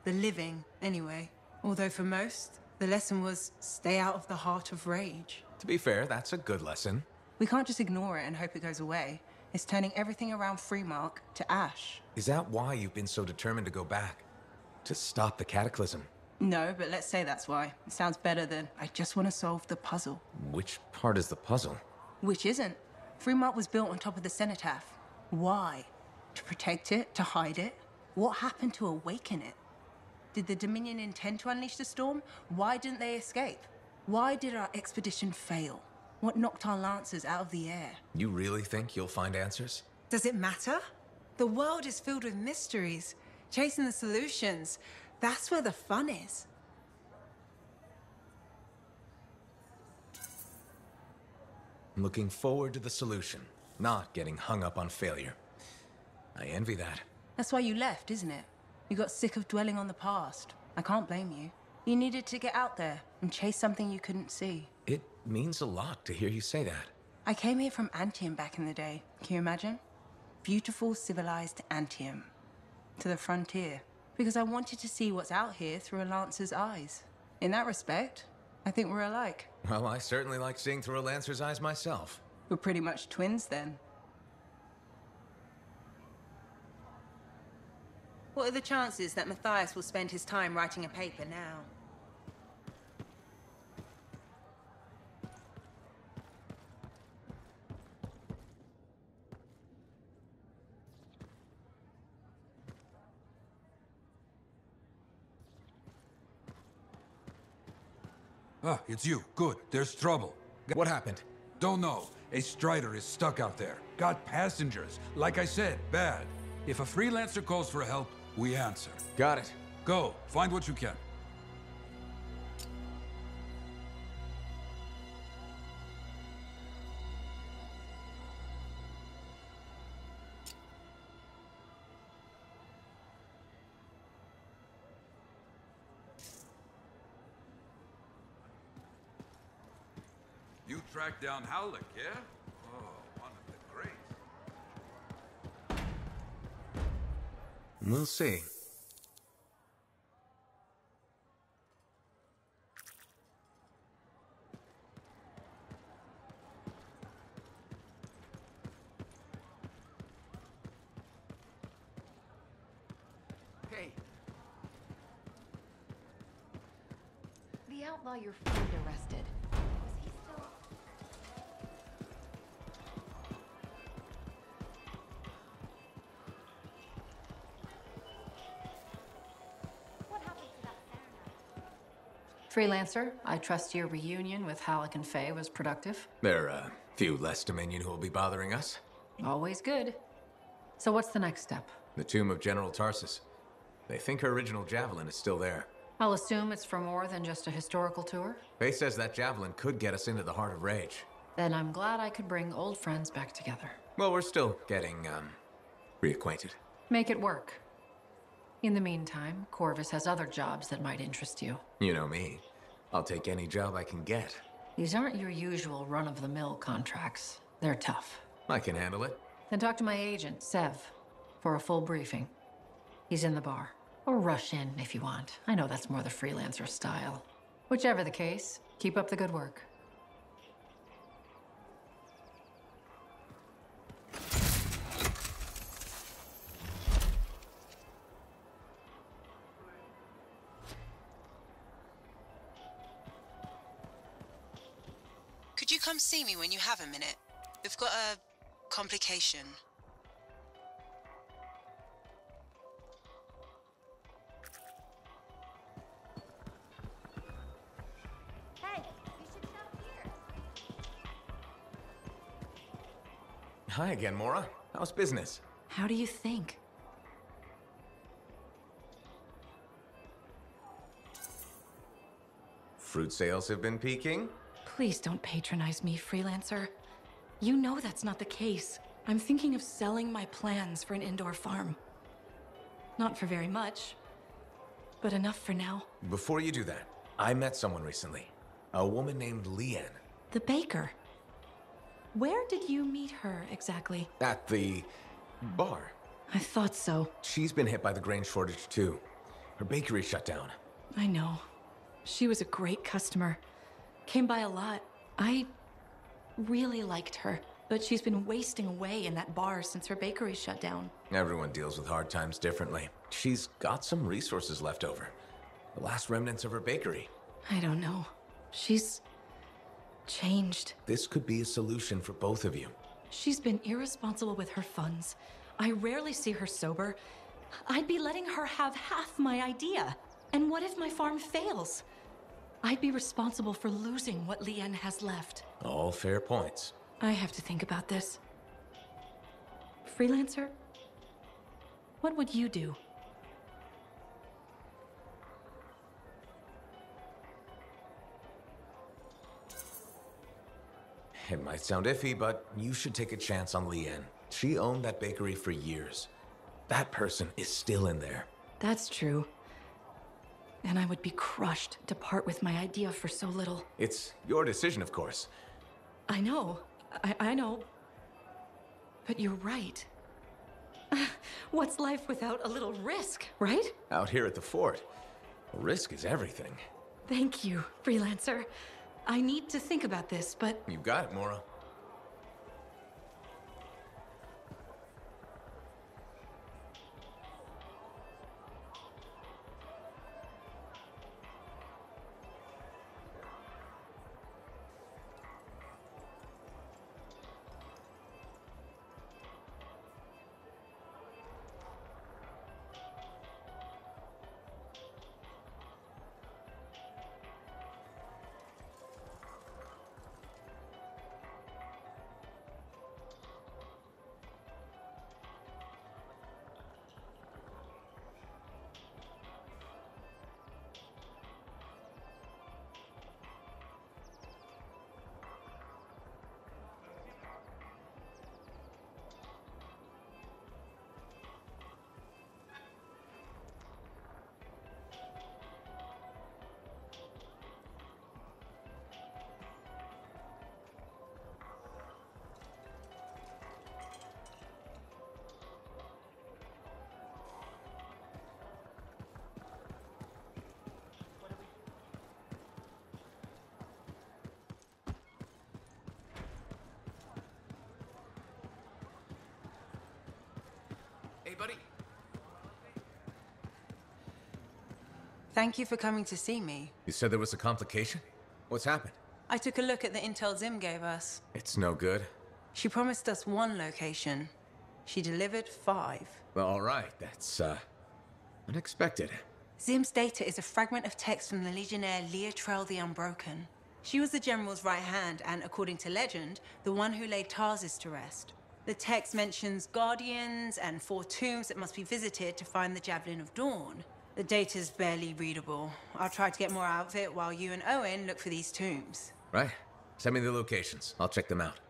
Speaker 9: The living, anyway. Although for most, the lesson was stay out of the Heart of Rage.
Speaker 18: To be fair, that's a good lesson.
Speaker 9: We can't just ignore it and hope it goes away. It's turning everything around Freemark to ash.
Speaker 18: Is that why you've been so determined to go back? To stop the cataclysm?
Speaker 9: No, but let's say that's why. It sounds better than, I just want to solve the puzzle.
Speaker 18: Which part is the puzzle?
Speaker 9: Which isn't. Freemark was built on top of the cenotaph. Why? To protect it? To hide it? What happened to awaken it? Did the Dominion intend to unleash the storm? Why didn't they escape? Why did our expedition fail? What knocked our lancers out of the air?
Speaker 18: You really think you'll find answers?
Speaker 9: Does it matter? The world is filled with mysteries. Chasing the solutions. That's where the fun is.
Speaker 18: I'm looking forward to the solution, not getting hung up on failure. I envy that.
Speaker 9: That's why you left, isn't it? You got sick of dwelling on the past. I can't blame you. You needed to get out there and chase something you couldn't see.
Speaker 18: It means a lot to hear you say that.
Speaker 9: I came here from Anthen back in the day. Can you imagine? Beautiful, civilized Anthem. To the frontier. Because I wanted to see what's out here through a Lancer's eyes. In that respect, I think we're alike.
Speaker 18: Well, I certainly like seeing through a Lancer's eyes myself.
Speaker 9: We're pretty much twins then. What are the chances that Matthias will spend his time writing a paper now?
Speaker 2: Ah, it's you. Good. There's trouble.
Speaker 18: What happened?
Speaker 2: Don't know. A Strider is stuck out there. Got passengers. Like I said, bad. If a freelancer calls for help, we answer.
Speaker 18: Got it.
Speaker 2: Go. Find what you can. You tracked down Howlick, yeah? Oh, one of the greats.
Speaker 18: We'll see.
Speaker 15: Hey. The outlaw your friend arrested. Was he still...
Speaker 12: What happened to that
Speaker 15: Freelancer, I trust your reunion with Halleck and Faye was productive.
Speaker 18: There are a few less Dominion who will be bothering us.
Speaker 15: Always good. So what's the next step?
Speaker 18: The tomb of General Tarsus. They think her original javelin is still there.
Speaker 15: I'll assume it's for more than just a historical tour.
Speaker 18: Faye says that javelin could get us into the heart of Rage.
Speaker 15: Then I'm glad I could bring old friends back together.
Speaker 18: Well, we're still getting, reacquainted.
Speaker 15: Make it work. In the meantime, Corvus has other jobs that might interest you.
Speaker 18: You know me. I'll take any job I can get.
Speaker 15: These aren't your usual run-of-the-mill contracts. They're tough.
Speaker 18: I can handle it.
Speaker 15: Then talk to my agent, Sev, for a full briefing. He's in the bar. Or rush in if you want. I know that's more the freelancer style. Whichever the case, keep up the good work.
Speaker 11: Could you come see me when you have a minute? We've got a complication.
Speaker 12: Hey, you should come here.
Speaker 18: Hi again, Mora. How's business?
Speaker 15: How do you think?
Speaker 18: Fruit sales have been peaking?
Speaker 22: Please don't patronize me, freelancer. You know that's not the case. I'm thinking of selling my plans for an indoor farm. Not for very much, but enough for now.
Speaker 18: Before you do that, I met someone recently. A woman named Leanne.
Speaker 22: The baker. Where did you meet her exactly?
Speaker 18: At the bar.
Speaker 22: I thought so.
Speaker 18: She's been hit by the grain shortage too. Her bakery shut down.
Speaker 22: I know. She was a great customer. Came by a lot. I really liked her, but she's been wasting away in that bar since her bakery shut down.
Speaker 18: Everyone deals with hard times differently. She's got some resources left over. The last remnants of her bakery.
Speaker 22: I don't know. She's changed.
Speaker 18: This could be a solution for both of you.
Speaker 22: She's been irresponsible with her funds. I rarely see her sober. I'd be letting her have half my idea. And what if my farm fails? I'd be responsible for losing what Leanne has left.
Speaker 18: All fair points.
Speaker 22: I have to think about this. Freelancer, what would you do?
Speaker 18: It might sound iffy, but you should take a chance on Leanne. She owned that bakery for years. That person is still in there.
Speaker 22: That's true. And I would be crushed to part with my idea for so little.
Speaker 18: It's your decision, of course.
Speaker 22: I know. I know. But you're right. What's life without a little risk, right?
Speaker 18: Out here at the fort, risk is everything.
Speaker 22: Thank you, freelancer. I need to think about this, but...
Speaker 18: You got it, Mora.
Speaker 5: Hey, buddy.
Speaker 9: Thank you for coming to see me.
Speaker 18: You said there was a complication? What's happened?
Speaker 9: I took a look at the intel Zim gave us.
Speaker 18: It's no good.
Speaker 9: She promised us 1 location. She delivered 5.
Speaker 18: Well, all right. That's, unexpected.
Speaker 9: Zim's data is a fragment of text from the Legionnaire Leotrel the Unbroken. She was the General's right hand and, according to legend, the one who laid Tarsus to rest. The text mentions guardians and 4 tombs that must be visited to find the Javelin of Dawn. The data's barely readable. I'll try to get more out of it while you and Owen look for these tombs.
Speaker 18: Right. Send me the locations. I'll check them out.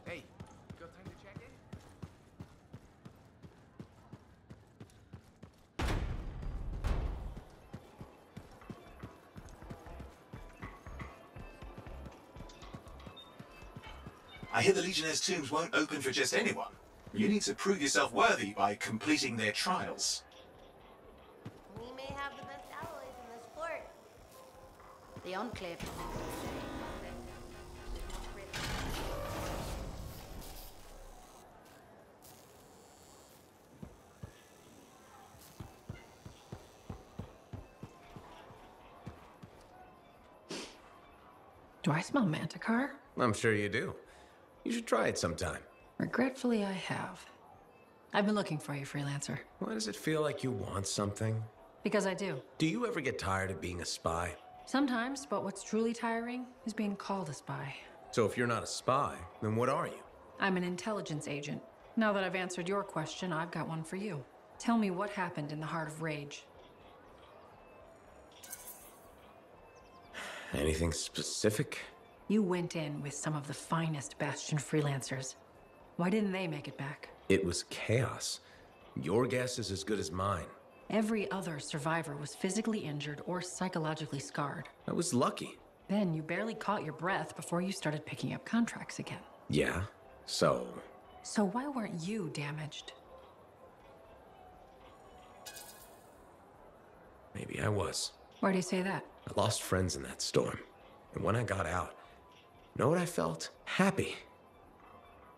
Speaker 5: Hey, got time to check in?
Speaker 4: I hear the Legionnaire's tombs won't open for just anyone. You need to prove yourself worthy by completing their trials.
Speaker 14: We may have the best alloys in this fort.
Speaker 12: The Enclave.
Speaker 21: Do I smell Manticore?
Speaker 18: I'm sure you do. You should try it sometime.
Speaker 21: Regretfully, I have. I've been looking for you, freelancer.
Speaker 18: Why does it feel like you want something?
Speaker 21: Because I do.
Speaker 18: Do you ever get tired of being a spy?
Speaker 21: Sometimes, but what's truly tiring is being called a spy.
Speaker 18: So if you're not a spy, then what are you?
Speaker 21: I'm an intelligence agent.
Speaker 22: Now that I've answered your question, I've got one for you. Tell me what happened in the Heart of Rage.
Speaker 18: Anything specific?
Speaker 22: You went in with some of the finest Bastion freelancers. Why didn't they make it back?
Speaker 18: It was chaos. Your guess is as good as mine.
Speaker 22: Every other survivor was physically injured or psychologically scarred.
Speaker 18: I was lucky.
Speaker 22: Then you barely caught your breath before you started picking up contracts again.
Speaker 18: Yeah, so...
Speaker 22: So why weren't you damaged?
Speaker 18: Maybe I was.
Speaker 22: Why do you say that?
Speaker 18: I lost friends in that storm. And when I got out, know what I felt? Happy.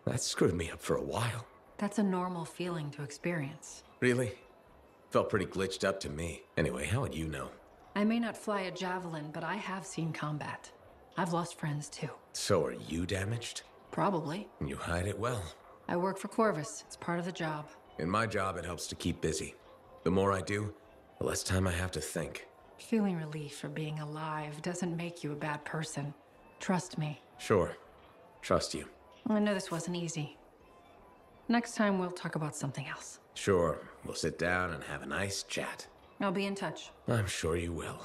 Speaker 18: That screwed me up for a while.
Speaker 22: That's a normal feeling to experience.
Speaker 18: Really? Felt pretty glitched up to me. Anyway, how would you know?
Speaker 22: I may not fly a javelin, but I have seen combat. I've lost friends too.
Speaker 18: So are you damaged?
Speaker 22: Probably.
Speaker 18: You hide it well.
Speaker 22: I work for Corvus. It's part of the job.
Speaker 18: In my job, it helps to keep busy. The more I do, the less time I have to think.
Speaker 22: Feeling relief for being alive doesn't make you a bad person. Trust me.
Speaker 18: Sure. Trust you.
Speaker 22: I know this wasn't easy. Next time, we'll talk about something else.
Speaker 18: Sure. We'll sit down and have a nice chat.
Speaker 22: I'll be in touch.
Speaker 18: I'm sure you will.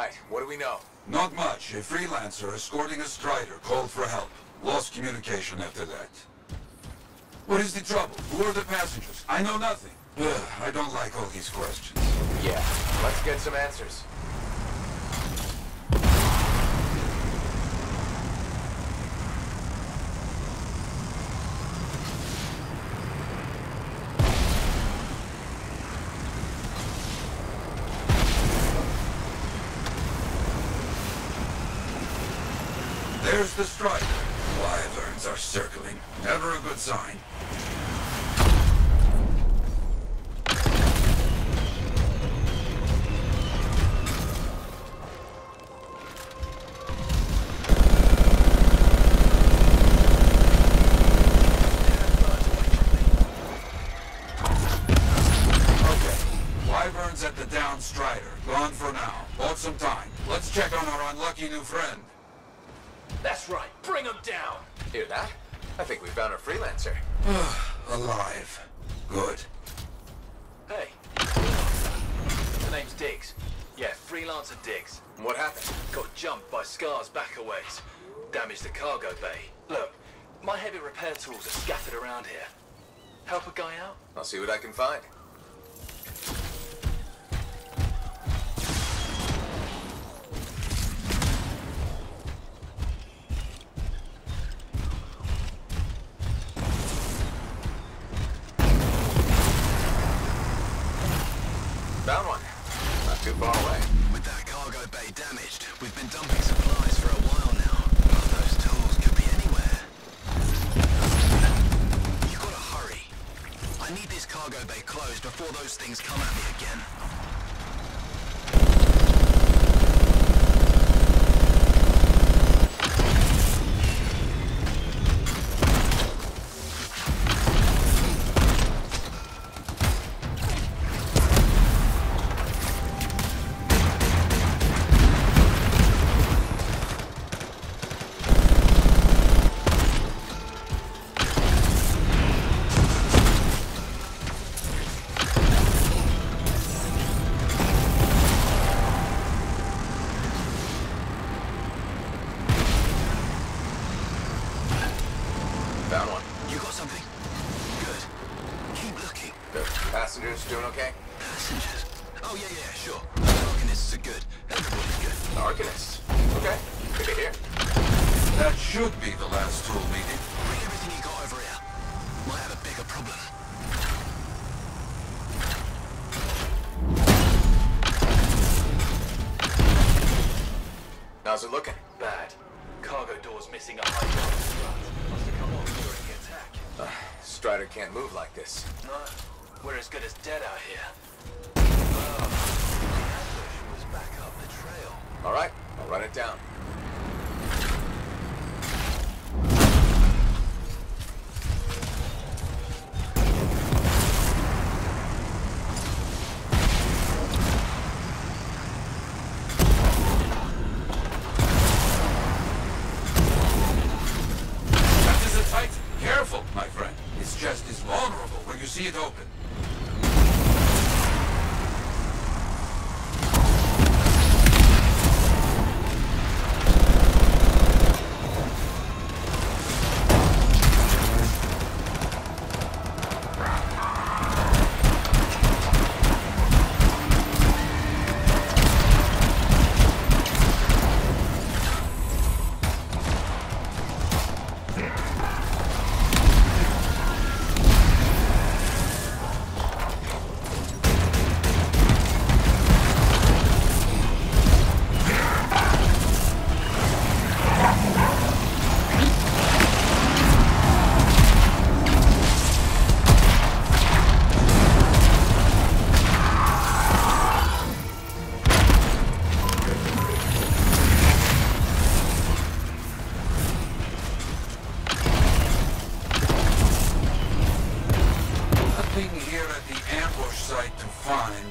Speaker 18: right, what do we know?
Speaker 2: Not much. A freelancer escorting a strider called for help. Lost communication after that. What is the trouble? Who are the passengers? I know nothing. Ugh, I don't like all these questions.
Speaker 18: Yeah, let's get some answers.
Speaker 2: There's the strider. Wyverns are circling. Never a good sign. Wyverns at the down strider. Gone for now. Bought some time. Let's check on our unlucky new friend.
Speaker 18: That's right. Bring him down. Hear that? I think we found a freelancer.
Speaker 2: Alive. Good.
Speaker 6: Hey. The name's Diggs. Yeah, freelancer Diggs.
Speaker 18: What happened?
Speaker 6: Got jumped by Scars back a ways. Damaged the cargo bay. Look, my heavy repair tools are scattered around here. Help a guy out?
Speaker 18: I'll see what I can find. Found one. Not too far away.
Speaker 8: With that cargo bay damaged, we've been dumping supplies for a while now. But those tools could be anywhere. You gotta hurry. I need this cargo bay closed before those things come at me again.
Speaker 18: Found one.
Speaker 8: You got something? Good. Keep looking.
Speaker 18: The passengers doing okay?
Speaker 8: Passengers? Oh, yeah, sure. Arcanists are good. Everybody's good.
Speaker 18: Arcanists? Okay. Good to hear.
Speaker 2: That should be the last tool meeting.
Speaker 8: Bring everything you got over here. Might have a bigger problem.
Speaker 18: How's it looking?
Speaker 6: Bad. Cargo door's missing a high strut. Must have come off during the attack.
Speaker 18: Strider can't move like this.
Speaker 6: No, we're as good as dead out here. The ambush was back up the trail.
Speaker 18: All right, I'll run it down.
Speaker 2: Careful, my friend. Its chest is vulnerable when you see it open.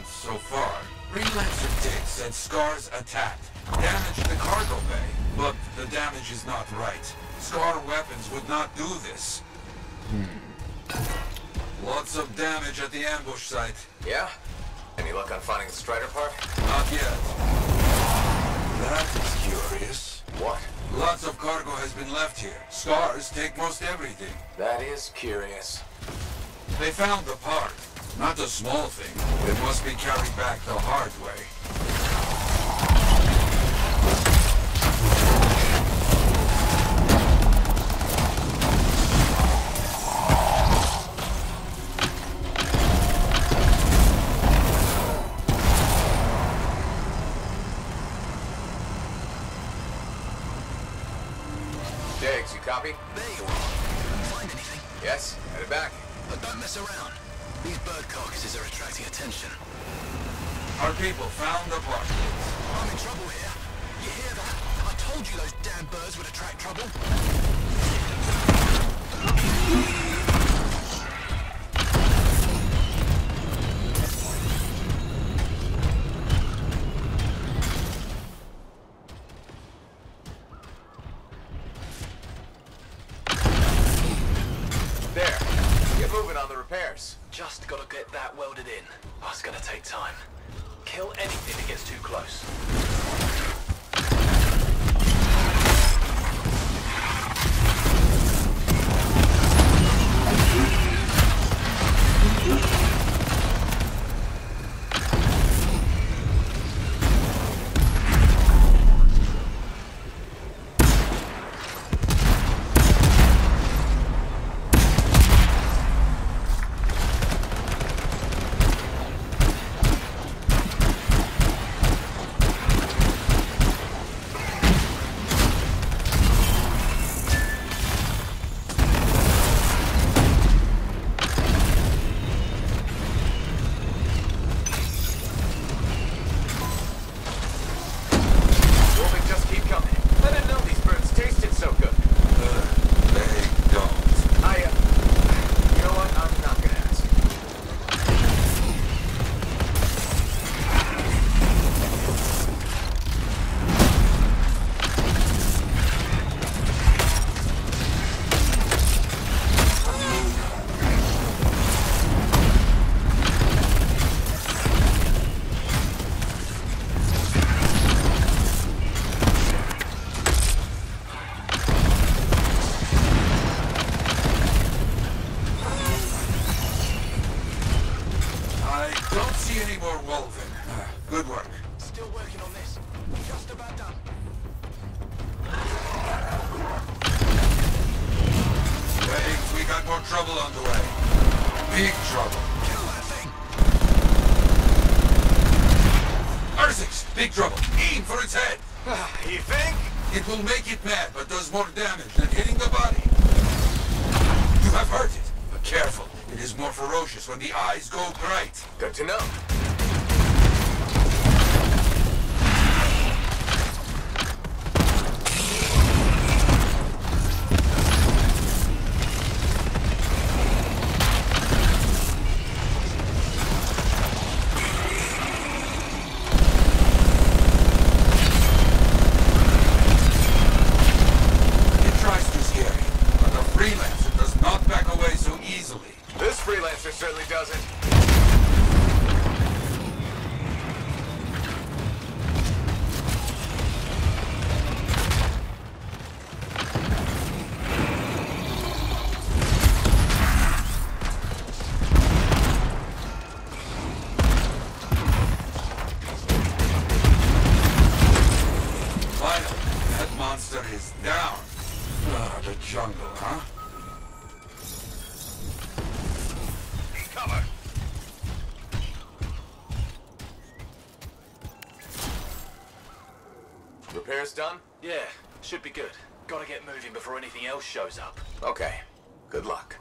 Speaker 2: So far, Freelancer Diggs said Scar's attacked, damaged the cargo bay. But the damage is not right. Scar weapons would not do this. Lots of damage at the ambush site.
Speaker 18: Yeah? Any luck on finding the Strider part?
Speaker 2: Not yet. That is curious.
Speaker 18: What?
Speaker 2: Lots of cargo has been left here. Scars take most everything.
Speaker 18: That is curious.
Speaker 2: They found the part. Not a small thing. It must be carried back the hard way.
Speaker 18: Diggs, you copy?
Speaker 8: There you are. Find anything?
Speaker 18: Yes, headed back.
Speaker 8: But don't mess around. These bird carcasses are attracting attention.
Speaker 2: Our people found the part.
Speaker 8: I'm in trouble here. You hear that? I told you those damn birds would attract trouble.
Speaker 18: There. Get moving on the repairs.
Speaker 6: Just gotta get that welded in. Oh, it's gonna take time. Kill anything that gets too close.
Speaker 2: Good work.
Speaker 8: Still working on this. Just about done.
Speaker 2: Wait, we got more trouble on the way. Big trouble.
Speaker 8: Kill that thing.
Speaker 2: R6, big trouble. Aim for its head.
Speaker 18: You think?
Speaker 2: It will make it mad, but does more damage than hitting the body. You have hurt it, but careful. It is more ferocious when the eyes go bright.
Speaker 18: Good to know. Freelancer certainly doesn't.
Speaker 2: Finally, that monster is down. Ah, the jungle, huh?
Speaker 8: Cover.
Speaker 18: Repairs done?
Speaker 6: Yeah, should be good. Gotta get moving before anything else shows up.
Speaker 18: Okay. Good luck.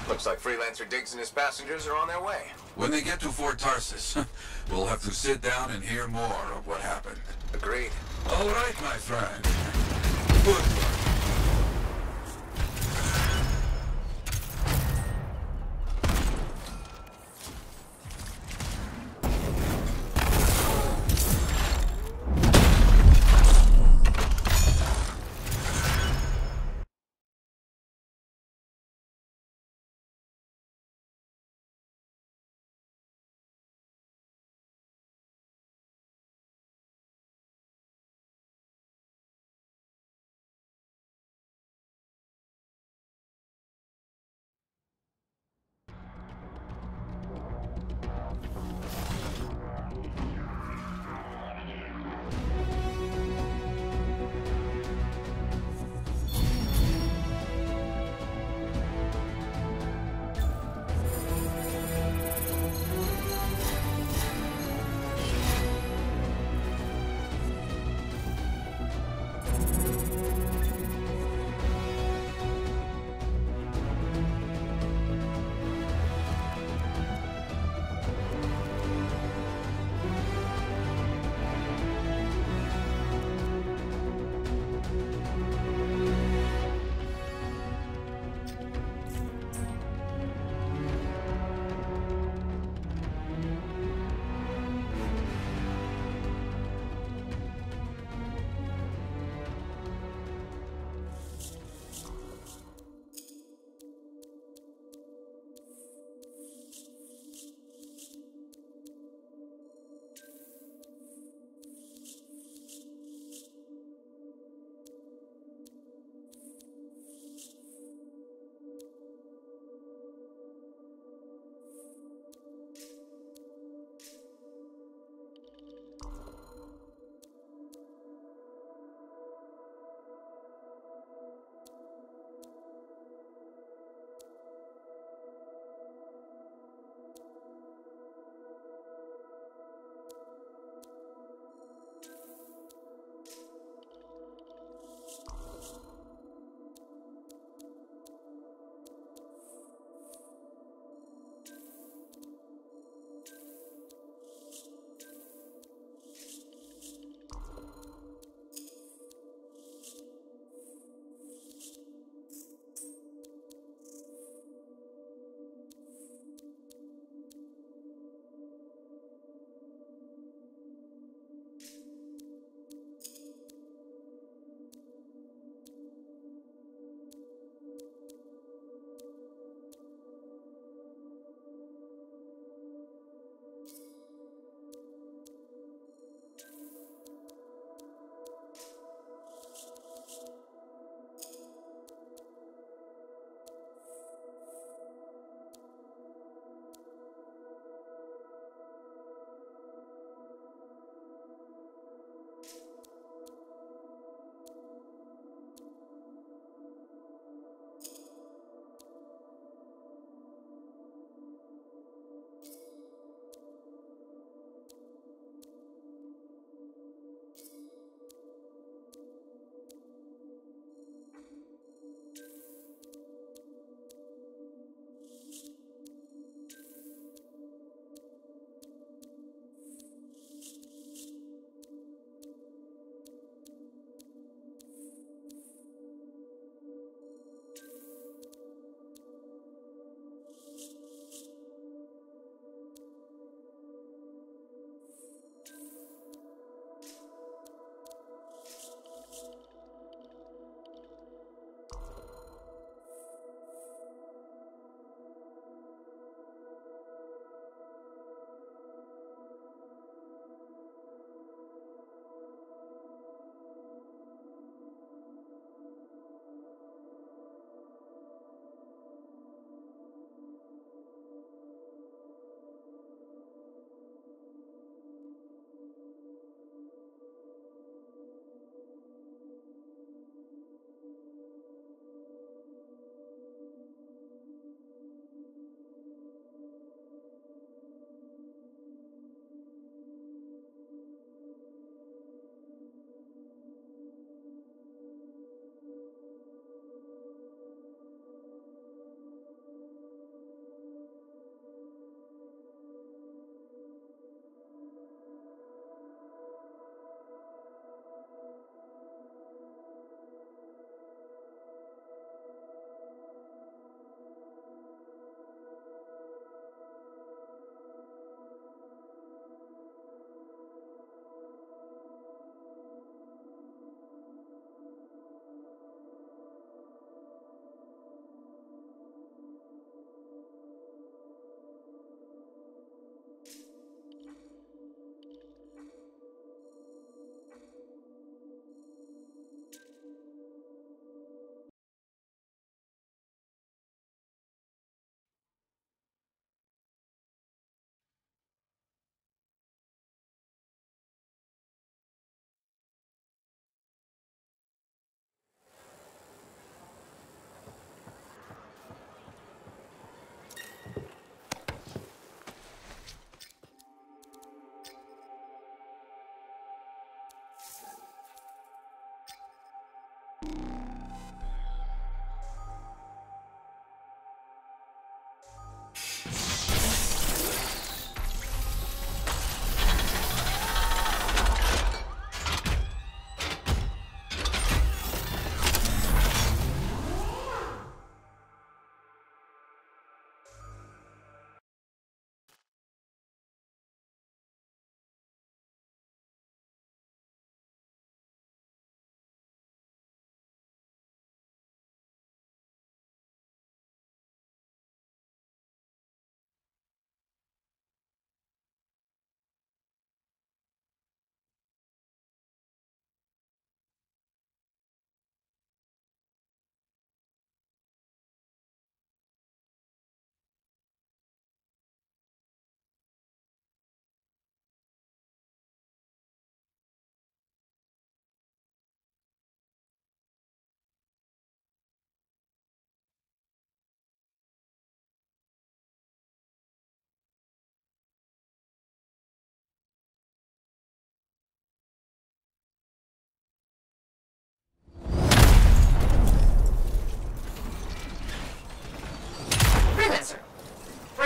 Speaker 18: Looks like Freelancer Diggs and his passengers are on their way.
Speaker 2: When they get to Fort Tarsus, we'll have to sit down and hear more of what happened.
Speaker 18: Agreed.
Speaker 2: All right, my friend. Good work.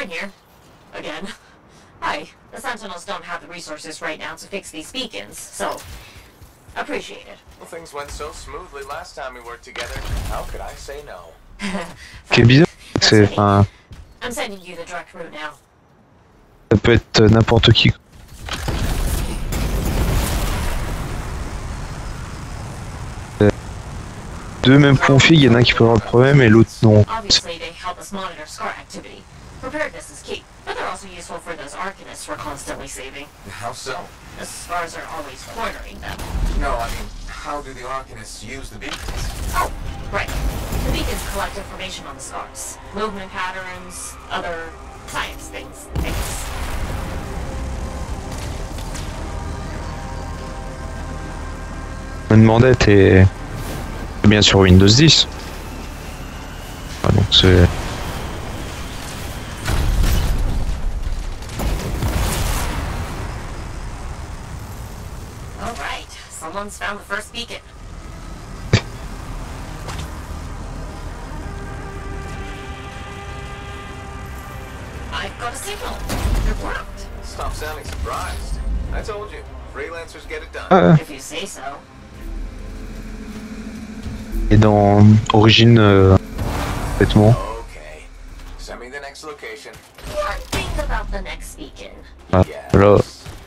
Speaker 15: in here. Again. The Sentinels don't have the resources right now to fix these beacons, so appreciate it.
Speaker 18: Well, things went so smoothly last time we worked together. How could I say no?
Speaker 3: Ce qui est bizarre, c'est enfin.
Speaker 15: I'm sending you the direct route now.
Speaker 3: Ça peut être n'importe qui. Deux mêmes configs, il y en a un qui peut avoir le problème et l'autre non.
Speaker 15: Obviously, they help us monitor SCAR activity. Preparedness is key, but they're also useful for those Arcanists we're constantly saving.
Speaker 18: How so?
Speaker 15: The SCARs are always cornering them.
Speaker 18: No, I mean, how do the Arcanists use the beacons?
Speaker 15: Oh, right. The beacons collect information on the SCARs. Movement patterns, other science things,
Speaker 3: Je me demandais, t'es bien sur Windows 10. Ah, donc c'est...
Speaker 15: Alright, someone's found the first beacon. I've got a signal. It worked.
Speaker 18: Stop sounding surprised. I told you, freelancers get it done.
Speaker 15: If you say so.
Speaker 3: Et dans Origine, vêtements.
Speaker 18: Okay. Send me the next location.
Speaker 15: What? Think about the next beacon.
Speaker 3: Ah, là.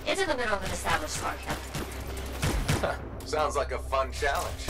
Speaker 15: It's in the middle of an established SCAR camp.
Speaker 18: Sounds like a fun challenge.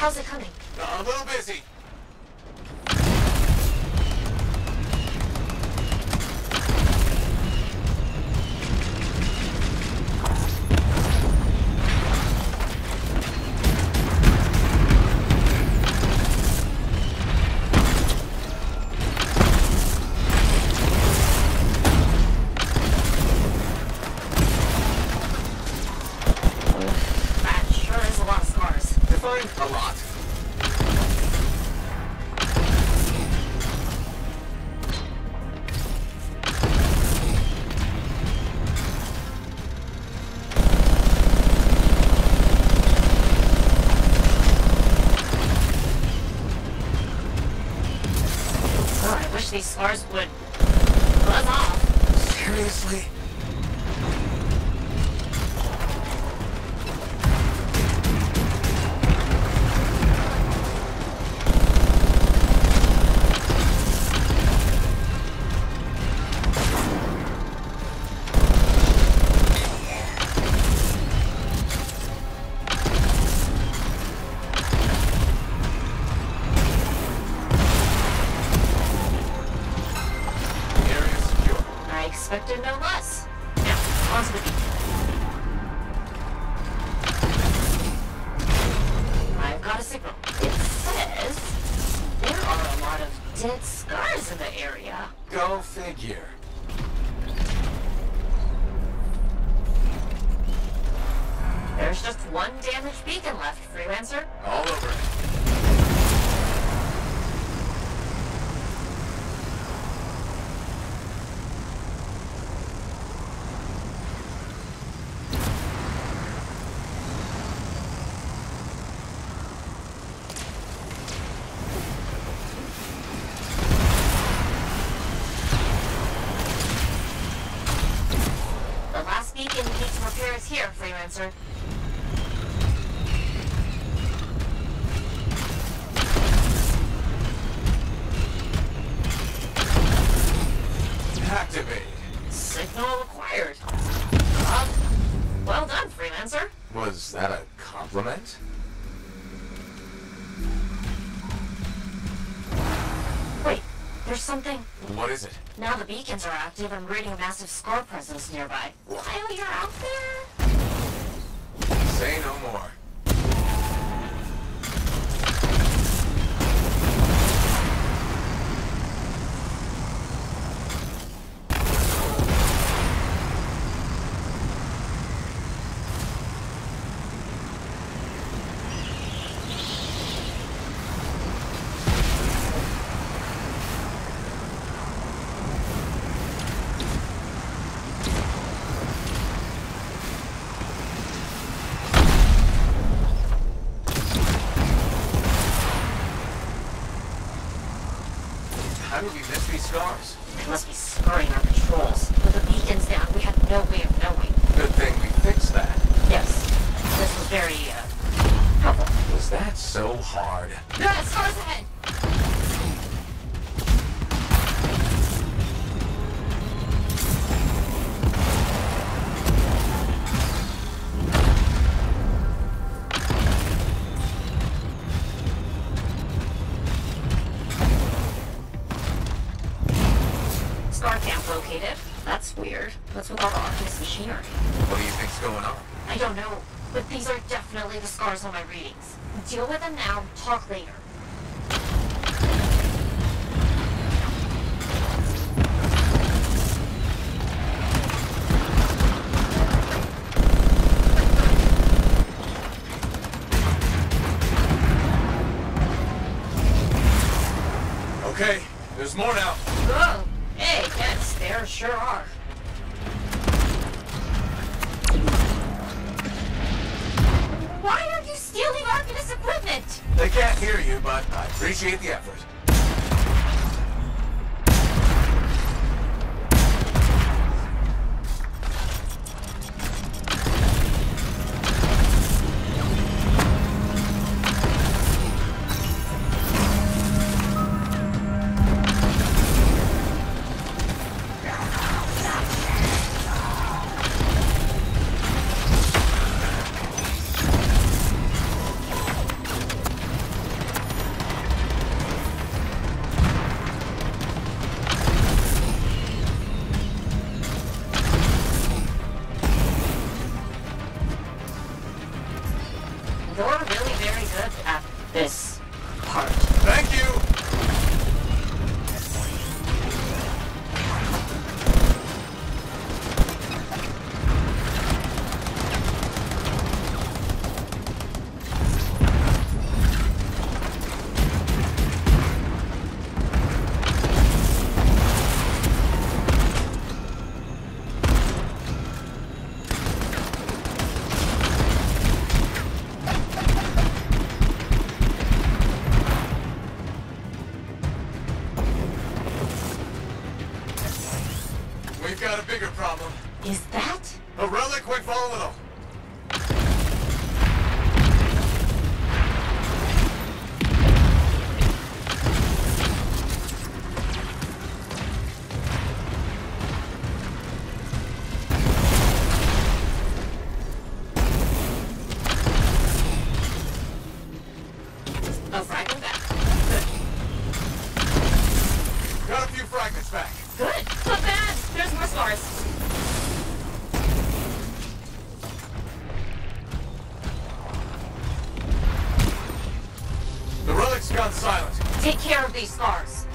Speaker 15: How's it coming?
Speaker 18: A little busy.
Speaker 15: That sure is a lot of SCARs.
Speaker 18: Define a lot.
Speaker 15: Oh, I wish these SCARs would buzz off.
Speaker 18: Seriously?
Speaker 15: onto the beacon. I've got a signal. It says there are a lot of dead scars in the area.
Speaker 18: Go figure.
Speaker 15: There's just one damaged beacon left, Freelancer.
Speaker 18: All over it.
Speaker 15: The last beacon needs repairs here, Freelancer.
Speaker 18: Activated.
Speaker 15: Signal acquired. Well done, Freelancer.
Speaker 18: Was that a compliment?
Speaker 15: Wait, there's something.
Speaker 18: What is it?
Speaker 15: Now the beacons are active, I'm reading a massive scar presence nearby. While you're out there?
Speaker 18: Say no more. How did we miss these scars?
Speaker 15: They must be scurrying our patrols. With the beacons down, we had no way of knowing.
Speaker 18: Good thing we fixed that.
Speaker 15: Yes. This was very, helpful.
Speaker 18: Was that so hard?
Speaker 15: Ah, scars ahead! Scar camp located. That's weird. What's with all the Arcanist machinery?
Speaker 18: What do you think's going on?
Speaker 15: I don't know, but these are definitely the scars on my readings. Deal with them now, talk later.
Speaker 18: Okay, there's more now.
Speaker 15: Oh, hey, yes, there sure are. Why are you stealing Arcanist equipment?
Speaker 18: They can't hear you, but I appreciate the effort.
Speaker 15: You're really very good at this part.
Speaker 18: Thank you! We've got a bigger problem.
Speaker 15: Is that?
Speaker 18: A relic went volatile.
Speaker 15: A fragment back.
Speaker 18: Got a few fragments back.
Speaker 15: Good. Not bad. There's more scars.
Speaker 2: gone silent.
Speaker 15: Take care of these scars.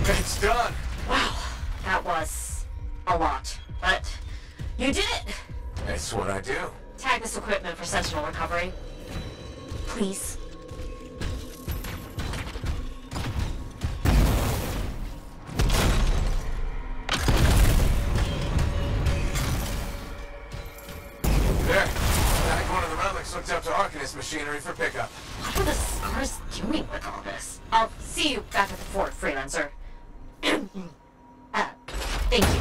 Speaker 2: It's done.
Speaker 15: Wow, that was a lot, but you did it.
Speaker 2: That's what I do.
Speaker 15: Tag this equipment for Sentinel recovery. Please.
Speaker 2: There. Tag one of the relics hooked up to Arcanist machinery for pickup.
Speaker 15: What are the scars doing with all this? I'll see you back at the fort, freelancer. Thank you.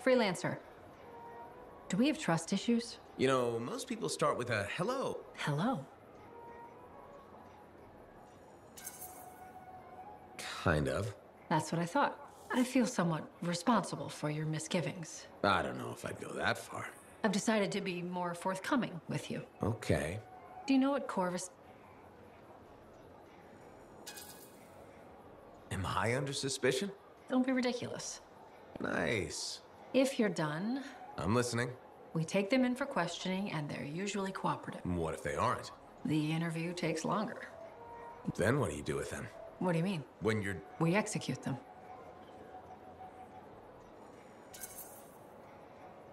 Speaker 22: Freelancer. Do we have trust issues?
Speaker 18: You know, most people start with a hello.
Speaker 22: Hello?
Speaker 18: Kind of.
Speaker 22: That's what I thought. I feel somewhat responsible for your misgivings.
Speaker 18: I don't know if I'd go that far.
Speaker 22: I've decided to be more forthcoming with you.
Speaker 18: Okay.
Speaker 22: Do you know what Corvus...
Speaker 18: Am I under suspicion?
Speaker 22: Don't be ridiculous.
Speaker 18: Nice.
Speaker 22: If you're done...
Speaker 18: I'm listening.
Speaker 22: We take them in for questioning, and they're usually cooperative.
Speaker 18: What if they aren't?
Speaker 22: The interview takes longer.
Speaker 18: Then what do you do with them?
Speaker 22: What do you mean?
Speaker 18: When you're...
Speaker 22: We execute them.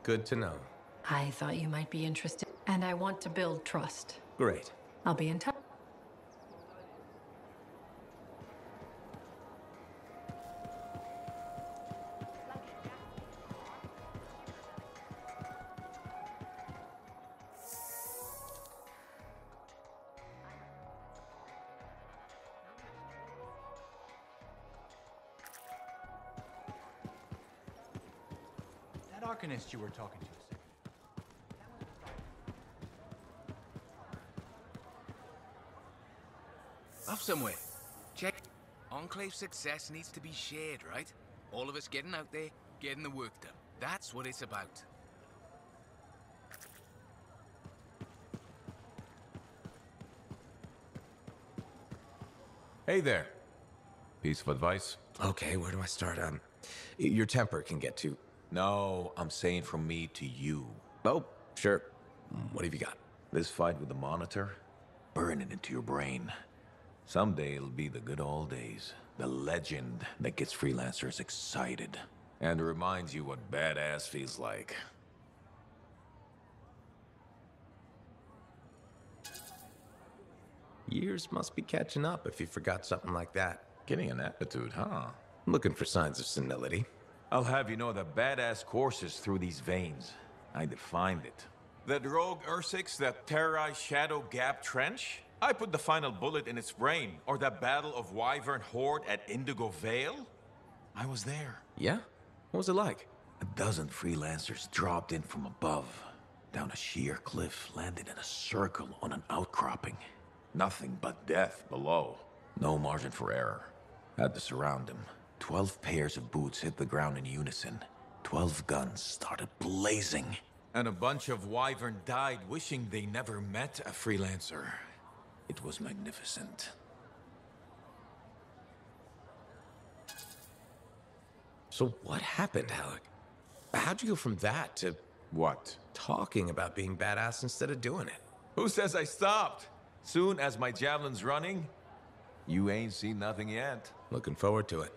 Speaker 18: Good to know.
Speaker 22: I thought you might be interested, and I want to build trust.
Speaker 18: Great.
Speaker 22: I'll be in touch.
Speaker 17: That Arcanist you were talking to.
Speaker 5: Off somewhere. Check. Enclave success needs to be shared, right? All of us getting out there, getting the work done. That's what it's about.
Speaker 7: Hey there. Piece of advice?
Speaker 18: Okay, where do I start? Your temper can get too...
Speaker 7: No, I'm saying from me to you.
Speaker 18: Oh, sure. What have you got?
Speaker 7: This fight with the Monitor, burn it into your brain. Someday it'll be the good old days. The legend that gets freelancers excited. And reminds you what badass feels like.
Speaker 18: Years must be catching up if you forgot something like that.
Speaker 7: Getting an attitude, huh?
Speaker 18: Looking for signs of senility.
Speaker 7: I'll have you know that badass courses through these veins. I defined it. That rogue Ursix that terrorized Shadow Gap Trench? I put the final bullet in its brain. Or that battle of Wyvern Horde at Indigo Vale? I was there.
Speaker 18: Yeah? What was it like?
Speaker 7: A dozen freelancers dropped in from above. Down a sheer cliff, landed in a circle on an outcropping. Nothing but death below. No margin for error. Had to surround him. 12 pairs of boots hit the ground in unison. 12 guns started blazing. And a bunch of Wyvern died wishing they never met a freelancer. It was magnificent.
Speaker 18: So what happened, Alec? How'd you go from that to...
Speaker 7: What?
Speaker 18: Talking about being badass instead of doing it?
Speaker 7: Who says I stopped? Soon as my javelin's running, you ain't seen nothing yet.
Speaker 18: Looking forward to it.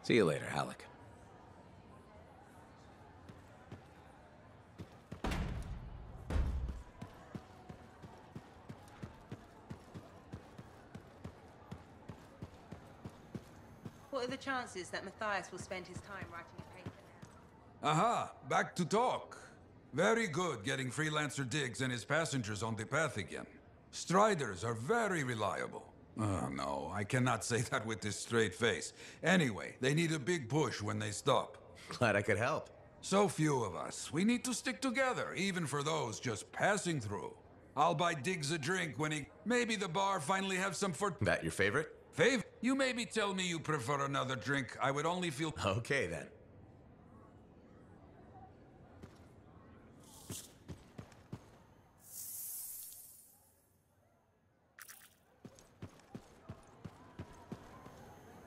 Speaker 18: See you later, Alec.
Speaker 9: What are the chances that Matthias will spend his time writing a paper now?
Speaker 10: Aha, back to talk. Very good getting Freelancer Diggs and his passengers on the path again. Striders are very reliable. Oh, no, I cannot say that with this straight face. Anyway, they need a big push when they stop.
Speaker 18: Glad I could help.
Speaker 10: So few of us. We need to stick together, even for those just passing through. I'll buy Diggs a drink when he... Maybe the bar finally have some for...
Speaker 18: That your favorite?
Speaker 10: You maybe tell me you prefer another drink. I would only feel...
Speaker 18: Okay, then.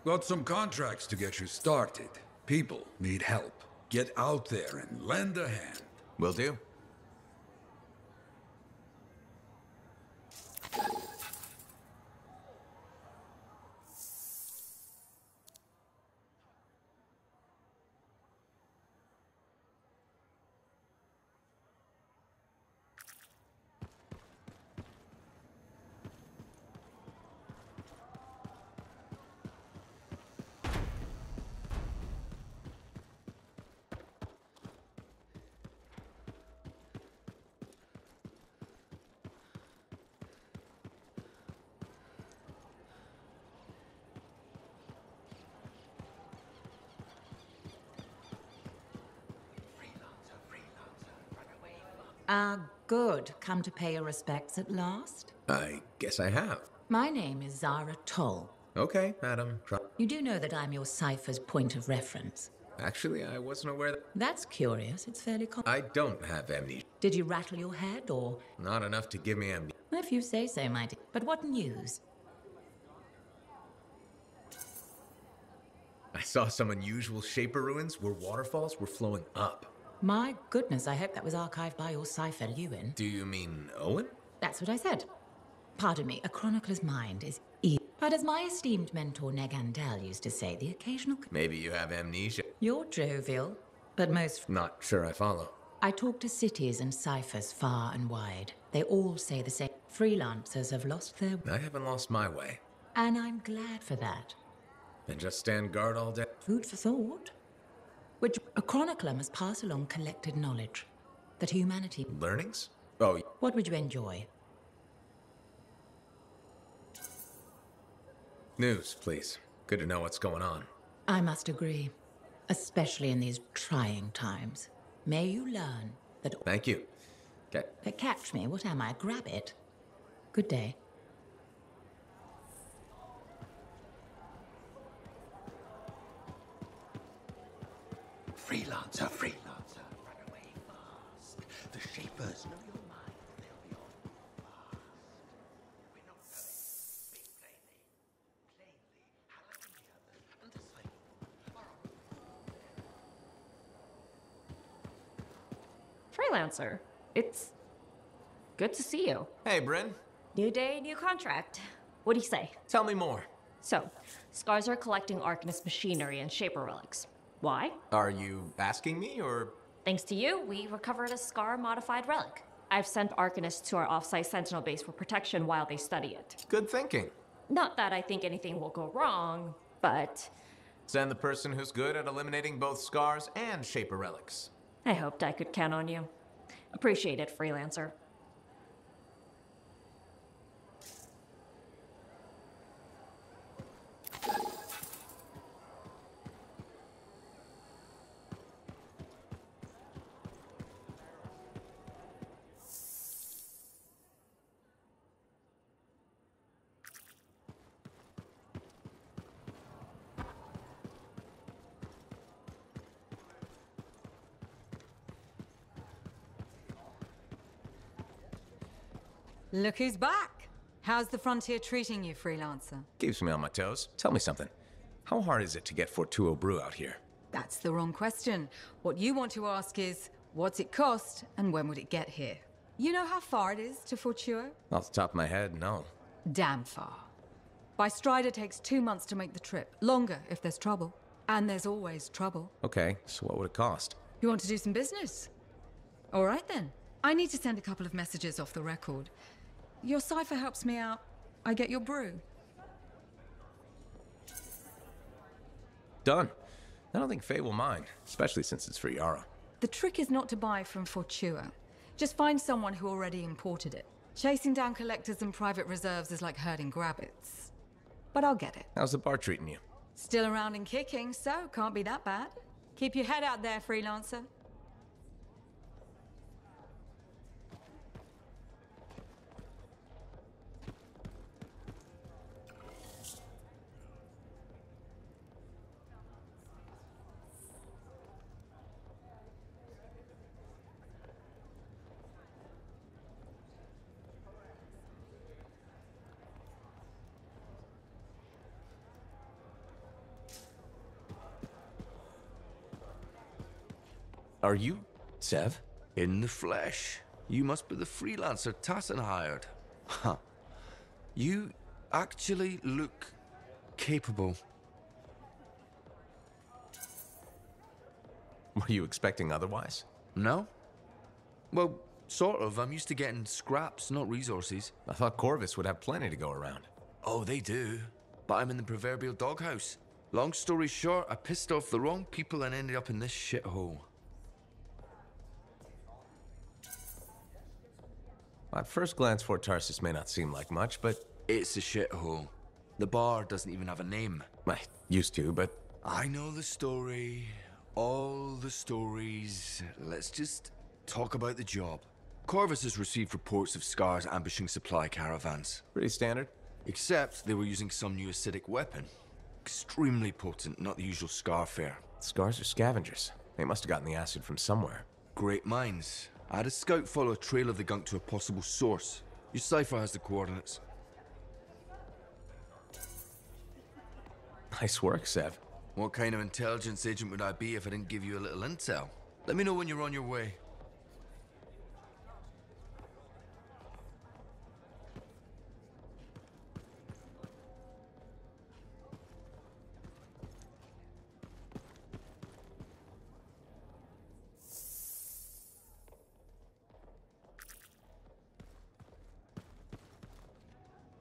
Speaker 10: Got some contracts to get you started. People need help. Get out there and lend a hand.
Speaker 18: Will do.
Speaker 13: Ah, good. Come to pay your respects at last?
Speaker 18: I guess I have.
Speaker 13: My name is Zara Toll.
Speaker 18: Okay, madam.
Speaker 13: You do know that I'm your cipher's point of reference.
Speaker 18: Actually, I wasn't aware that...
Speaker 13: That's curious. It's fairly common.
Speaker 18: I don't have amnesia.
Speaker 13: Did you rattle your head, or...?
Speaker 18: Not enough to give me amnesia.
Speaker 13: If you say so, my dear. But what news?
Speaker 18: I saw some unusual Shaper ruins where waterfalls were flowing up.
Speaker 13: My goodness, I hope that was archived by your cipher, Ewan.
Speaker 18: Do you mean Owen?
Speaker 13: That's what I said. Pardon me, a chronicler's mind is evil. But as my esteemed mentor Negandel used to say, the occasional...
Speaker 18: Maybe you have amnesia.
Speaker 13: You're jovial, but most...
Speaker 18: Not sure I follow.
Speaker 13: I talk to cities and ciphers far and wide. They all say the same. Freelancers have lost their...
Speaker 18: I haven't lost my way.
Speaker 13: And I'm glad for that.
Speaker 18: And just stand guard all day?
Speaker 13: Food for thought. Which a chronicler must pass along collected knowledge. That humanity...
Speaker 18: Learnings? Oh...
Speaker 13: What would you enjoy?
Speaker 18: News, please. Good to know what's going on.
Speaker 13: I must agree. Especially in these trying times. May you learn that...
Speaker 18: Thank you. Okay.
Speaker 13: Catch me. What am I? Grab it. Good day.
Speaker 16: Freelancer, freelancer, run away fast. The Shapers know your mind, they'll be on fast. We're not going. Speak plainly. Plainly, highlighting the others and deciding.
Speaker 21: Freelancer, it's good to see you.
Speaker 18: Hey, Bryn.
Speaker 21: New day, new contract. What do you say?
Speaker 18: Tell me more.
Speaker 21: So, Scars are collecting Arcanist machinery and Shaper relics. Why?
Speaker 18: Are you asking me, or...?
Speaker 21: Thanks to you, we recovered a Scar-modified relic. I've sent Arcanists to our off-site Sentinel base for protection while they study it.
Speaker 18: Good thinking.
Speaker 21: Not that I think anything will go wrong, but...
Speaker 18: Send the person who's good at eliminating both Scars and Shaper relics.
Speaker 21: I hoped I could count on you. Appreciate it, Freelancer.
Speaker 23: Look who's back! How's the frontier treating you, Freelancer?
Speaker 18: Keeps me on my toes. Tell me something. How hard is it to get Fortuo brew out here?
Speaker 23: That's the wrong question. What you want to ask is, what's it cost and when would it get here? You know how far it is to Fortuo?
Speaker 18: Off the top of my head, no.
Speaker 23: Damn far. By Strider takes 2 months to make the trip. Longer if there's trouble. And there's always trouble.
Speaker 18: Okay, so what would it cost?
Speaker 23: You want to do some business? All right then. I need to send a couple of messages off the record. Your cipher helps me out. I get your brew.
Speaker 18: Done. I don't think Faye will mind, especially since it's for Yara.
Speaker 23: The trick is not to buy from Fortua. Just find someone who already imported it. Chasing down collectors and private reserves is like herding grabbits. But I'll get it.
Speaker 18: How's the bar treating you?
Speaker 23: Still around and kicking, so can't be that bad. Keep your head out there, Freelancer.
Speaker 16: Are you Sev? In the flesh. You must be the freelancer Tassin hired. Huh. You actually look capable.
Speaker 18: Were you expecting otherwise?
Speaker 16: No. Well, sort of. I'm used to getting scraps, not resources.
Speaker 18: I thought Corvus would have plenty to go around.
Speaker 16: Oh, they do. But I'm in the proverbial doghouse. Long story short, I pissed off the wrong people and ended up in this shithole.
Speaker 18: At first glance, Fort Tarsus may not seem like much, but...
Speaker 16: It's a shithole. The bar doesn't even have a name.
Speaker 18: I used to, but...
Speaker 16: I know the story. All the stories. Let's just talk about the job.
Speaker 1: Corvus has received reports of Scars ambushing supply caravans.
Speaker 18: Pretty standard.
Speaker 1: Except they were using some new acidic weapon. Extremely potent, not the usual Scar fare.
Speaker 18: Scars are scavengers. They must have gotten the acid from somewhere.
Speaker 1: Great minds. I had a scout follow a trail of the gunk to a possible source. Your cipher has the coordinates.
Speaker 18: Nice work, Sev.
Speaker 1: What kind of intelligence agent would I be if I didn't give you a little intel? Let me know when you're on your way.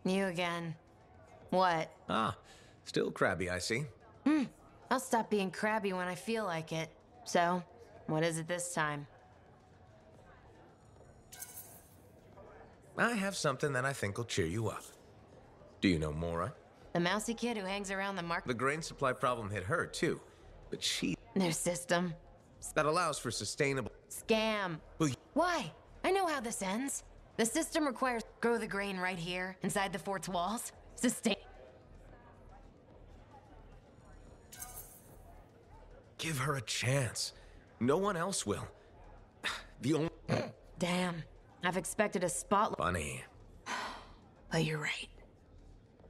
Speaker 15: You again. What?
Speaker 18: Ah, still crabby, I see.
Speaker 15: I'll stop being crabby when I feel like it. So, what is it this time?
Speaker 18: I have something that I think will cheer you up. Do you know Mora?
Speaker 15: The mousy kid who hangs around the market?
Speaker 18: The grain supply problem hit her, too. But
Speaker 15: Their system.
Speaker 18: that allows for sustainable...
Speaker 15: Scam. Why? I know how this ends. The system requires grow the grain right here, inside the fort's walls. Sustain.
Speaker 18: Give her a chance. No one else will. The only...
Speaker 15: Damn. I've expected a spotlight.
Speaker 18: Funny.
Speaker 15: But you're right.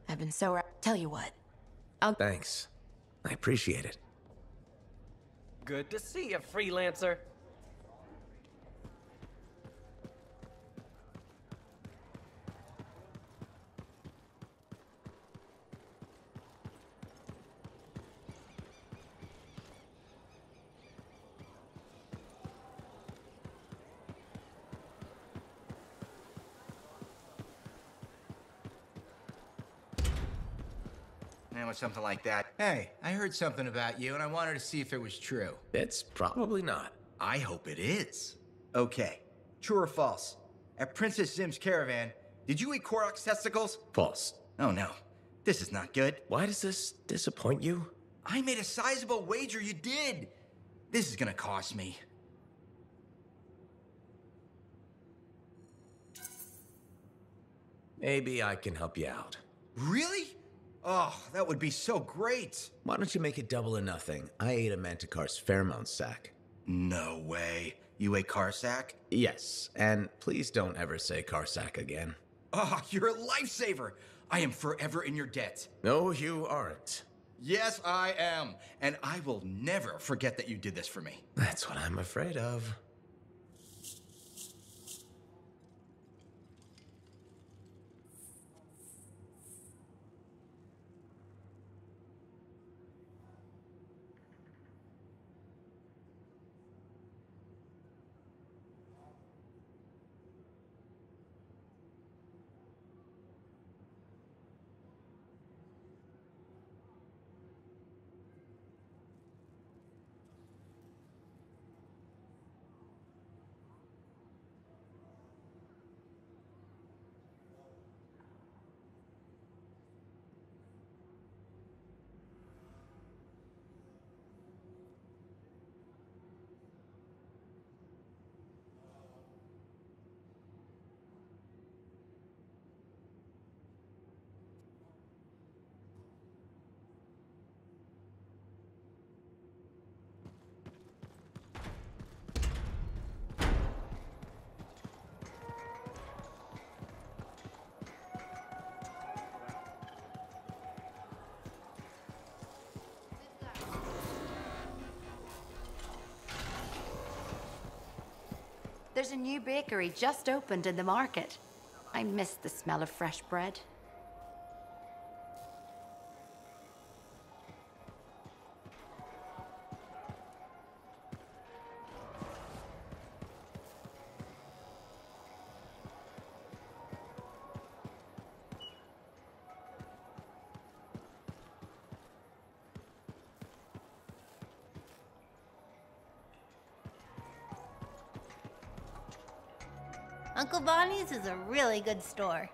Speaker 15: I've been so... Tell you what.
Speaker 18: Thanks. I appreciate it.
Speaker 19: Good to see you, freelancer.
Speaker 17: Or something like that. Hey, I heard something about you, and I wanted to see if it was true.
Speaker 18: It's probably not.
Speaker 17: I hope it is. Okay, true or false? At Princess Zim's caravan, did you eat Korok's testicles?
Speaker 18: False.
Speaker 17: Oh no, this is not good.
Speaker 18: Why does this disappoint you?
Speaker 17: I made a sizable wager you did. This is gonna cost me.
Speaker 18: Maybe I can help you out.
Speaker 17: Really? Oh, that would be so great.
Speaker 18: Why don't you make it double or nothing? I ate a Manticar's Fairmount sack.
Speaker 17: No way. You ate Carsack?
Speaker 18: Yes, and please don't ever say Carsack again.
Speaker 17: Oh, you're a lifesaver. I am forever in your debt.
Speaker 18: No, you aren't.
Speaker 17: Yes, I am. And I will never forget that you did this for me.
Speaker 18: That's what I'm afraid of.
Speaker 12: There's a new bakery just opened in the market. I miss the smell of fresh bread.
Speaker 14: Uncle Bonnie's is a really good store.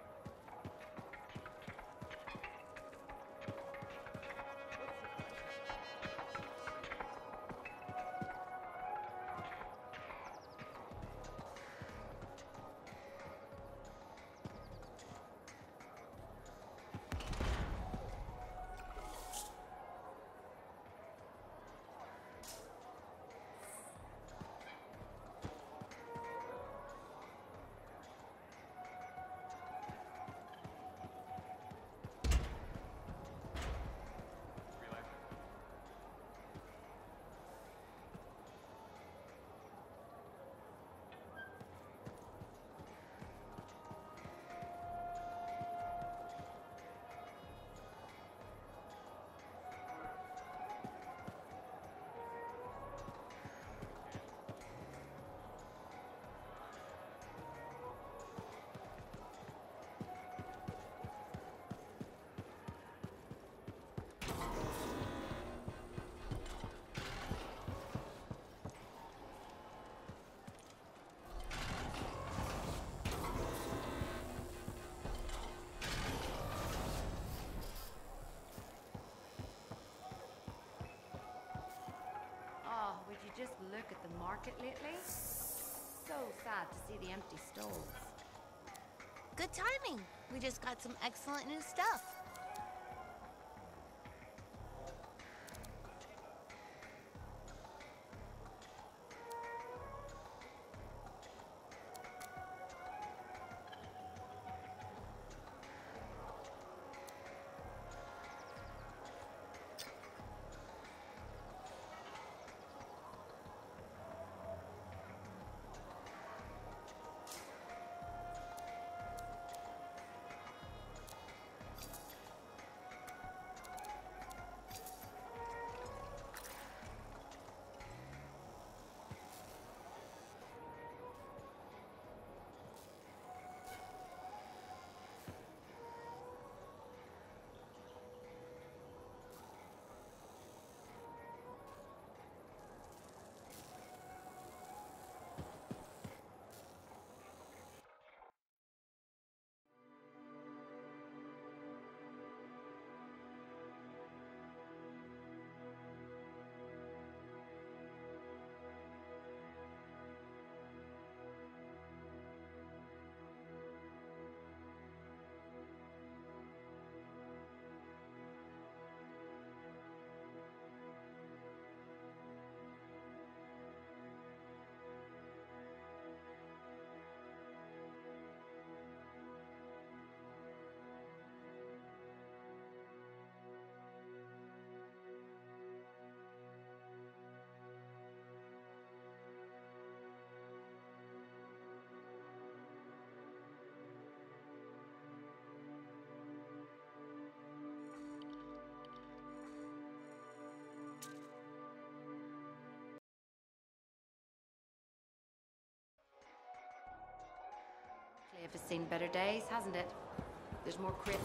Speaker 12: market lately? So sad to see the empty stalls.
Speaker 14: Good timing. We just got some excellent new stuff.
Speaker 12: Cliff has seen better days, hasn't it? There's more crypt.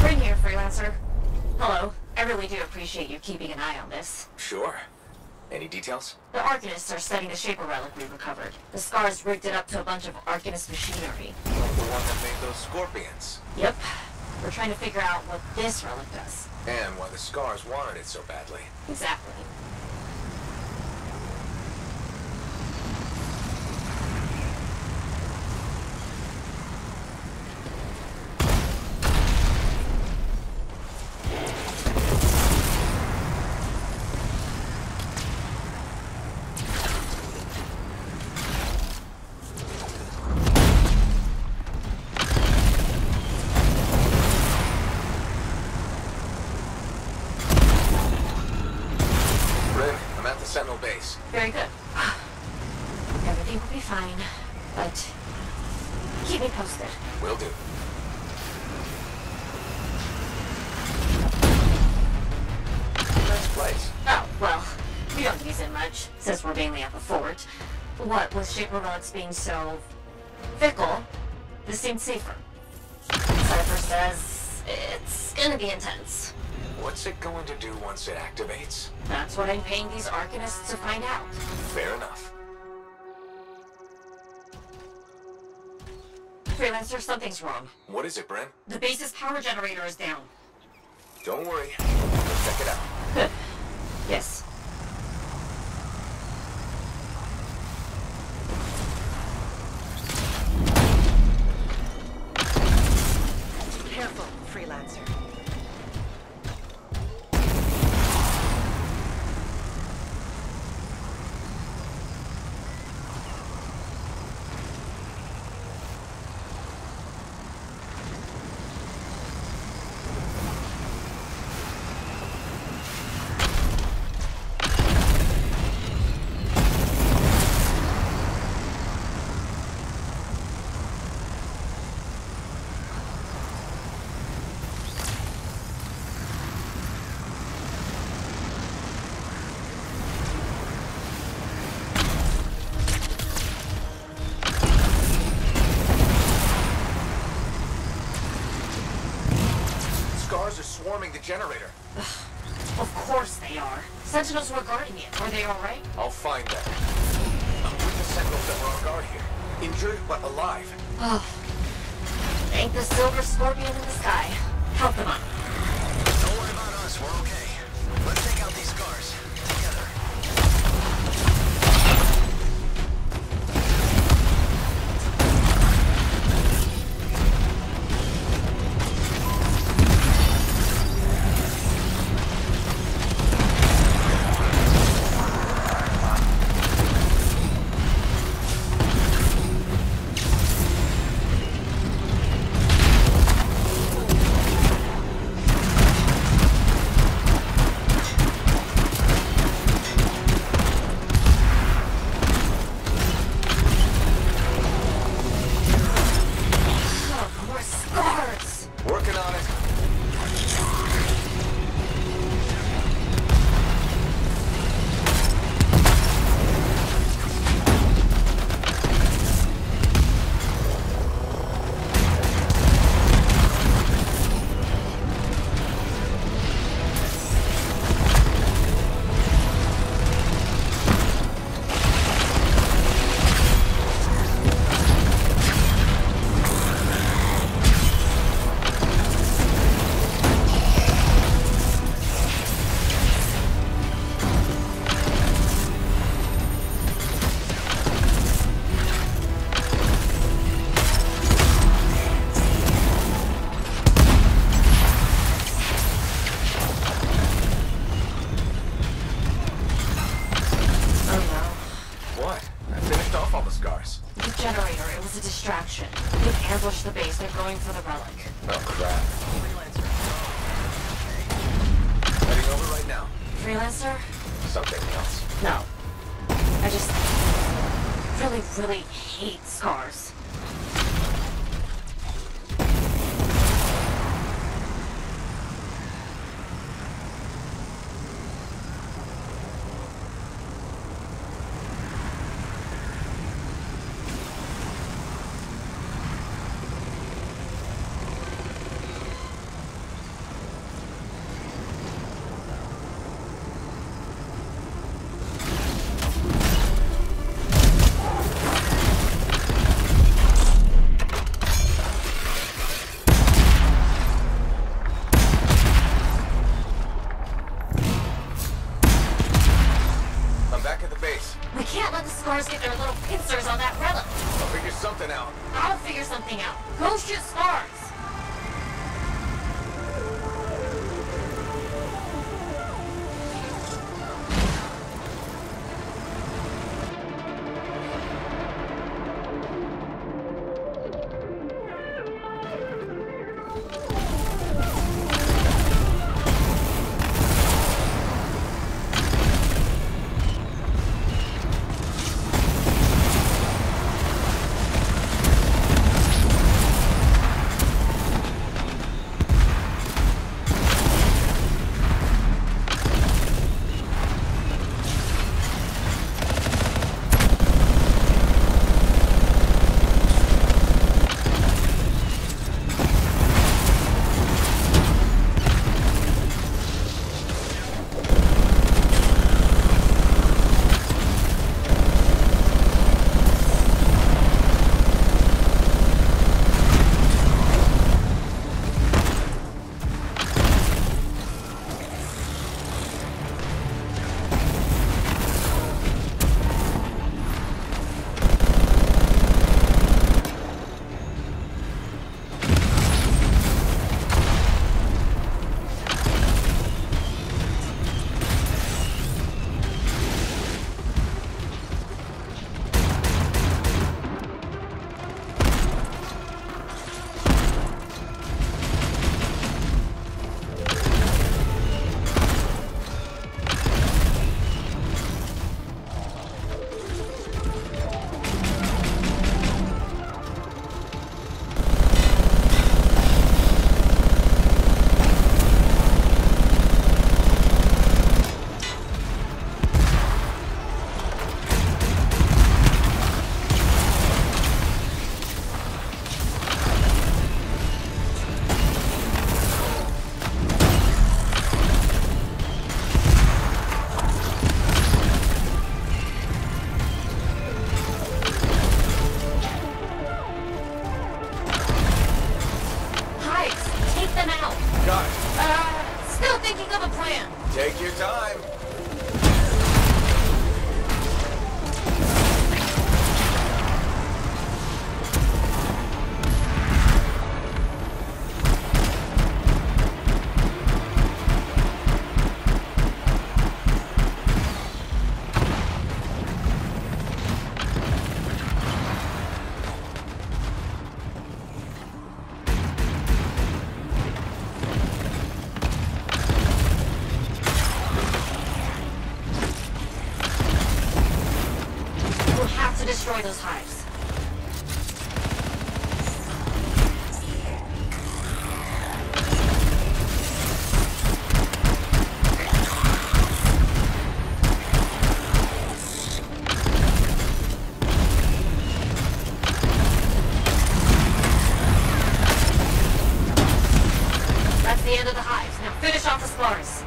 Speaker 21: Bring here, freelancer. Hello. I really do appreciate you keeping an eye on this.
Speaker 18: Sure. Any details?
Speaker 21: The Arcanists are studying the Shaper relic we recovered. The Scars rigged it up to a bunch of Arcanist machinery.
Speaker 18: Like the one that made those scorpions.
Speaker 21: Yep. We're trying to figure out what this relic does.
Speaker 18: And why the Scars wanted it so badly.
Speaker 21: Exactly.
Speaker 18: Sentinel base.
Speaker 21: Very good. Everything will be fine, but keep me posted.
Speaker 18: Will do.
Speaker 21: Nice place. Oh, well, We don't use it much, since we're mainly at the fort. What with Shaper relics being so fickle, this seemed safer. Cypher says it's gonna be intense.
Speaker 18: What's it going to do once it activates?
Speaker 21: That's what I'm paying these Arcanists to find out.
Speaker 18: Fair enough.
Speaker 21: Freelancer, something's wrong.
Speaker 18: What is it, Brent?
Speaker 21: The base's power generator is down.
Speaker 18: Don't worry. We'll check it out.
Speaker 21: Yes.
Speaker 4: Careful, Freelancer.
Speaker 18: Swarming the generator.
Speaker 21: Of course they are. Sentinels were guarding it. Are they alright?
Speaker 18: I'll find them. I'm with the Sentinels that were on guard here. Injured, but alive.
Speaker 21: Oh. Thank the silver scorpion in the sky. Help them up.
Speaker 8: Don't worry about us, we're okay. Let's take out these scars. Together.
Speaker 21: Ambush the base, they're going for the relic.
Speaker 18: Oh crap. Heading over right now.
Speaker 21: Freelancer?
Speaker 18: Something else.
Speaker 21: No. I just really hate scars. Scars get their little pincers on that relic.
Speaker 18: I'll figure something out.
Speaker 21: I'll figure something out. Go shoot Scars. those hives. That's the end of the hives. Now finish off the spores.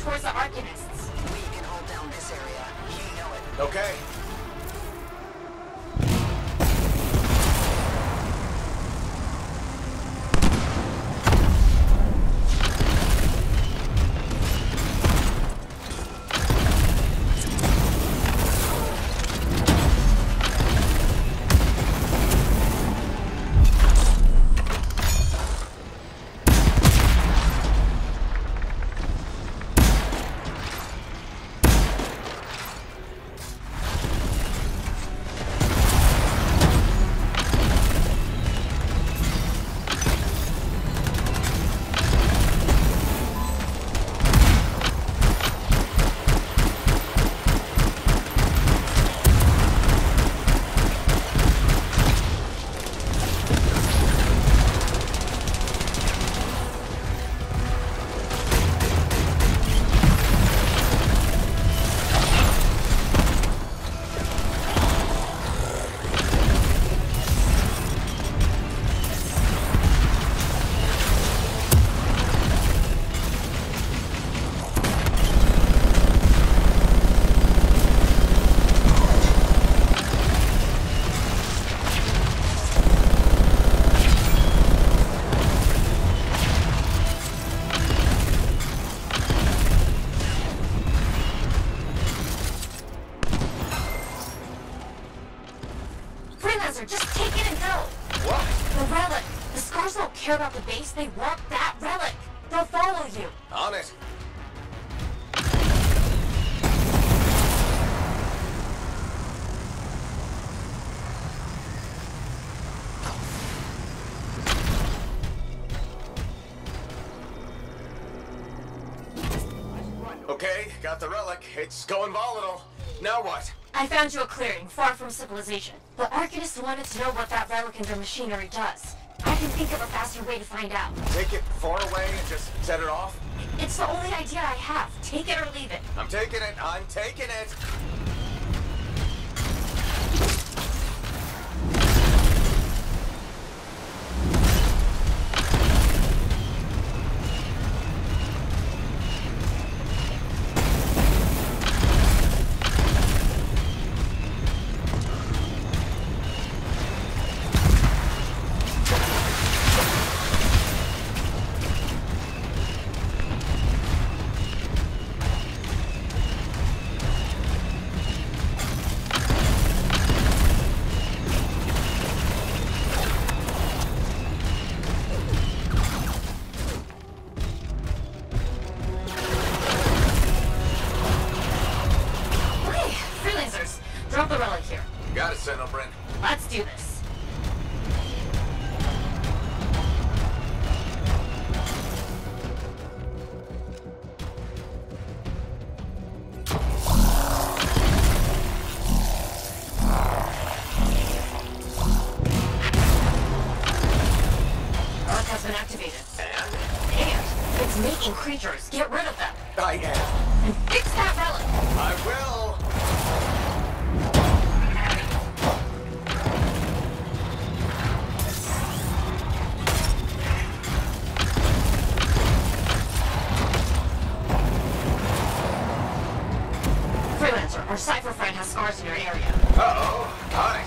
Speaker 21: Towards the Arcanists.
Speaker 8: We can hold down this area. You know it.
Speaker 18: Okay.
Speaker 21: Just take it and go.
Speaker 18: What?
Speaker 21: The relic. The Scars don't care about the base. They want that relic. They'll follow you.
Speaker 18: On it. Okay, got the relic. It's going volatile. Now what?
Speaker 21: I found you a clearing, far from civilization. The Arcanists wanted to know what that relic and their machinery does. I can think of a faster way to find out.
Speaker 18: Take it far away and just set it off?
Speaker 21: It's the only idea I have. Take it or leave it.
Speaker 18: I'm taking it. I'm taking it.
Speaker 21: Drop the relic here.
Speaker 18: Got it, Sentinel Bryn.
Speaker 21: Let's do this. Arc has been activated. And it's making creatures. Get rid of them.
Speaker 18: I am.
Speaker 21: And fix that relic.
Speaker 18: I will.
Speaker 21: Freelancer, our Cypher friend has scars in your area.
Speaker 18: Uh-oh. Got it.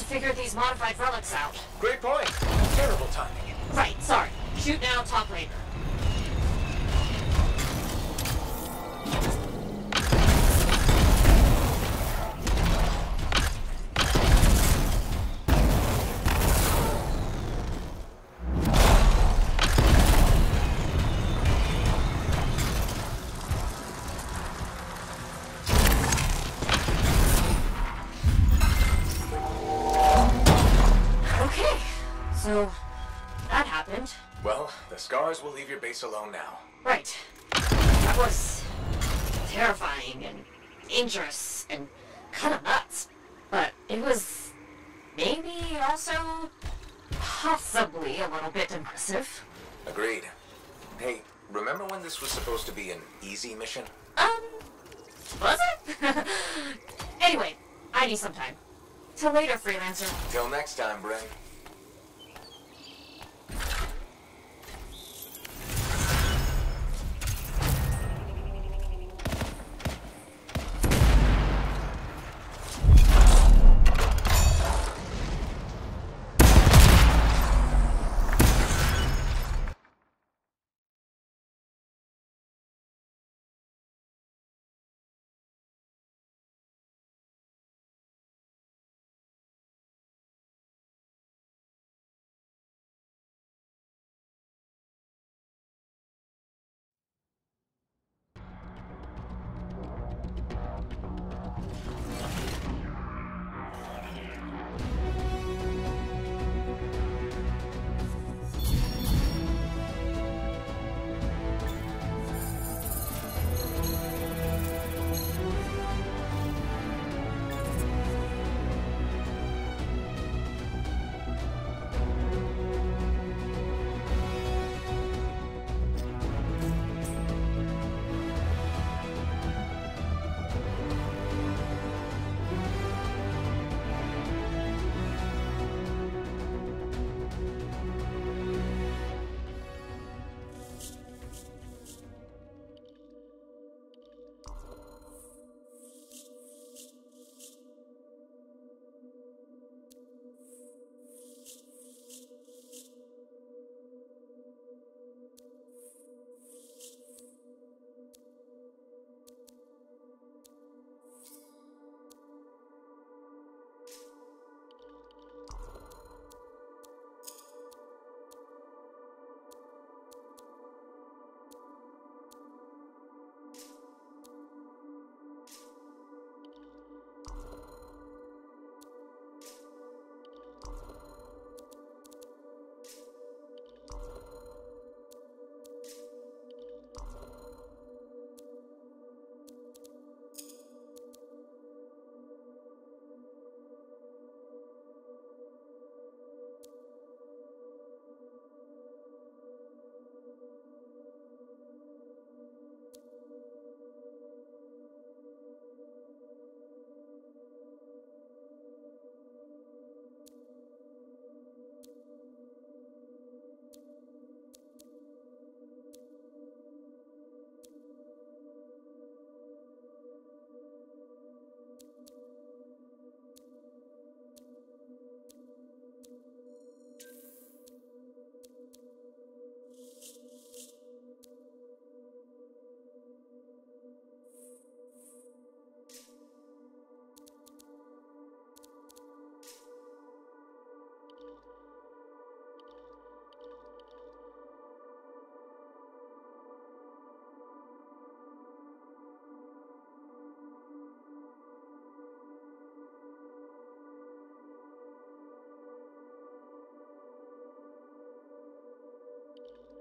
Speaker 21: figure these modified relics out.
Speaker 18: Great point. Terrible timing.
Speaker 21: Right, sorry. Shoot now, talk later. So, that happened.
Speaker 18: Well, the scars will leave your base alone now.
Speaker 21: Right. That was terrifying and dangerous and kind of nuts. But it was maybe also possibly a little bit impressive.
Speaker 18: Agreed. Hey, remember when this was supposed to be an easy mission?
Speaker 21: Was it? Anyway, I need some time. Till later, Freelancer.
Speaker 18: Till next time, Bryn.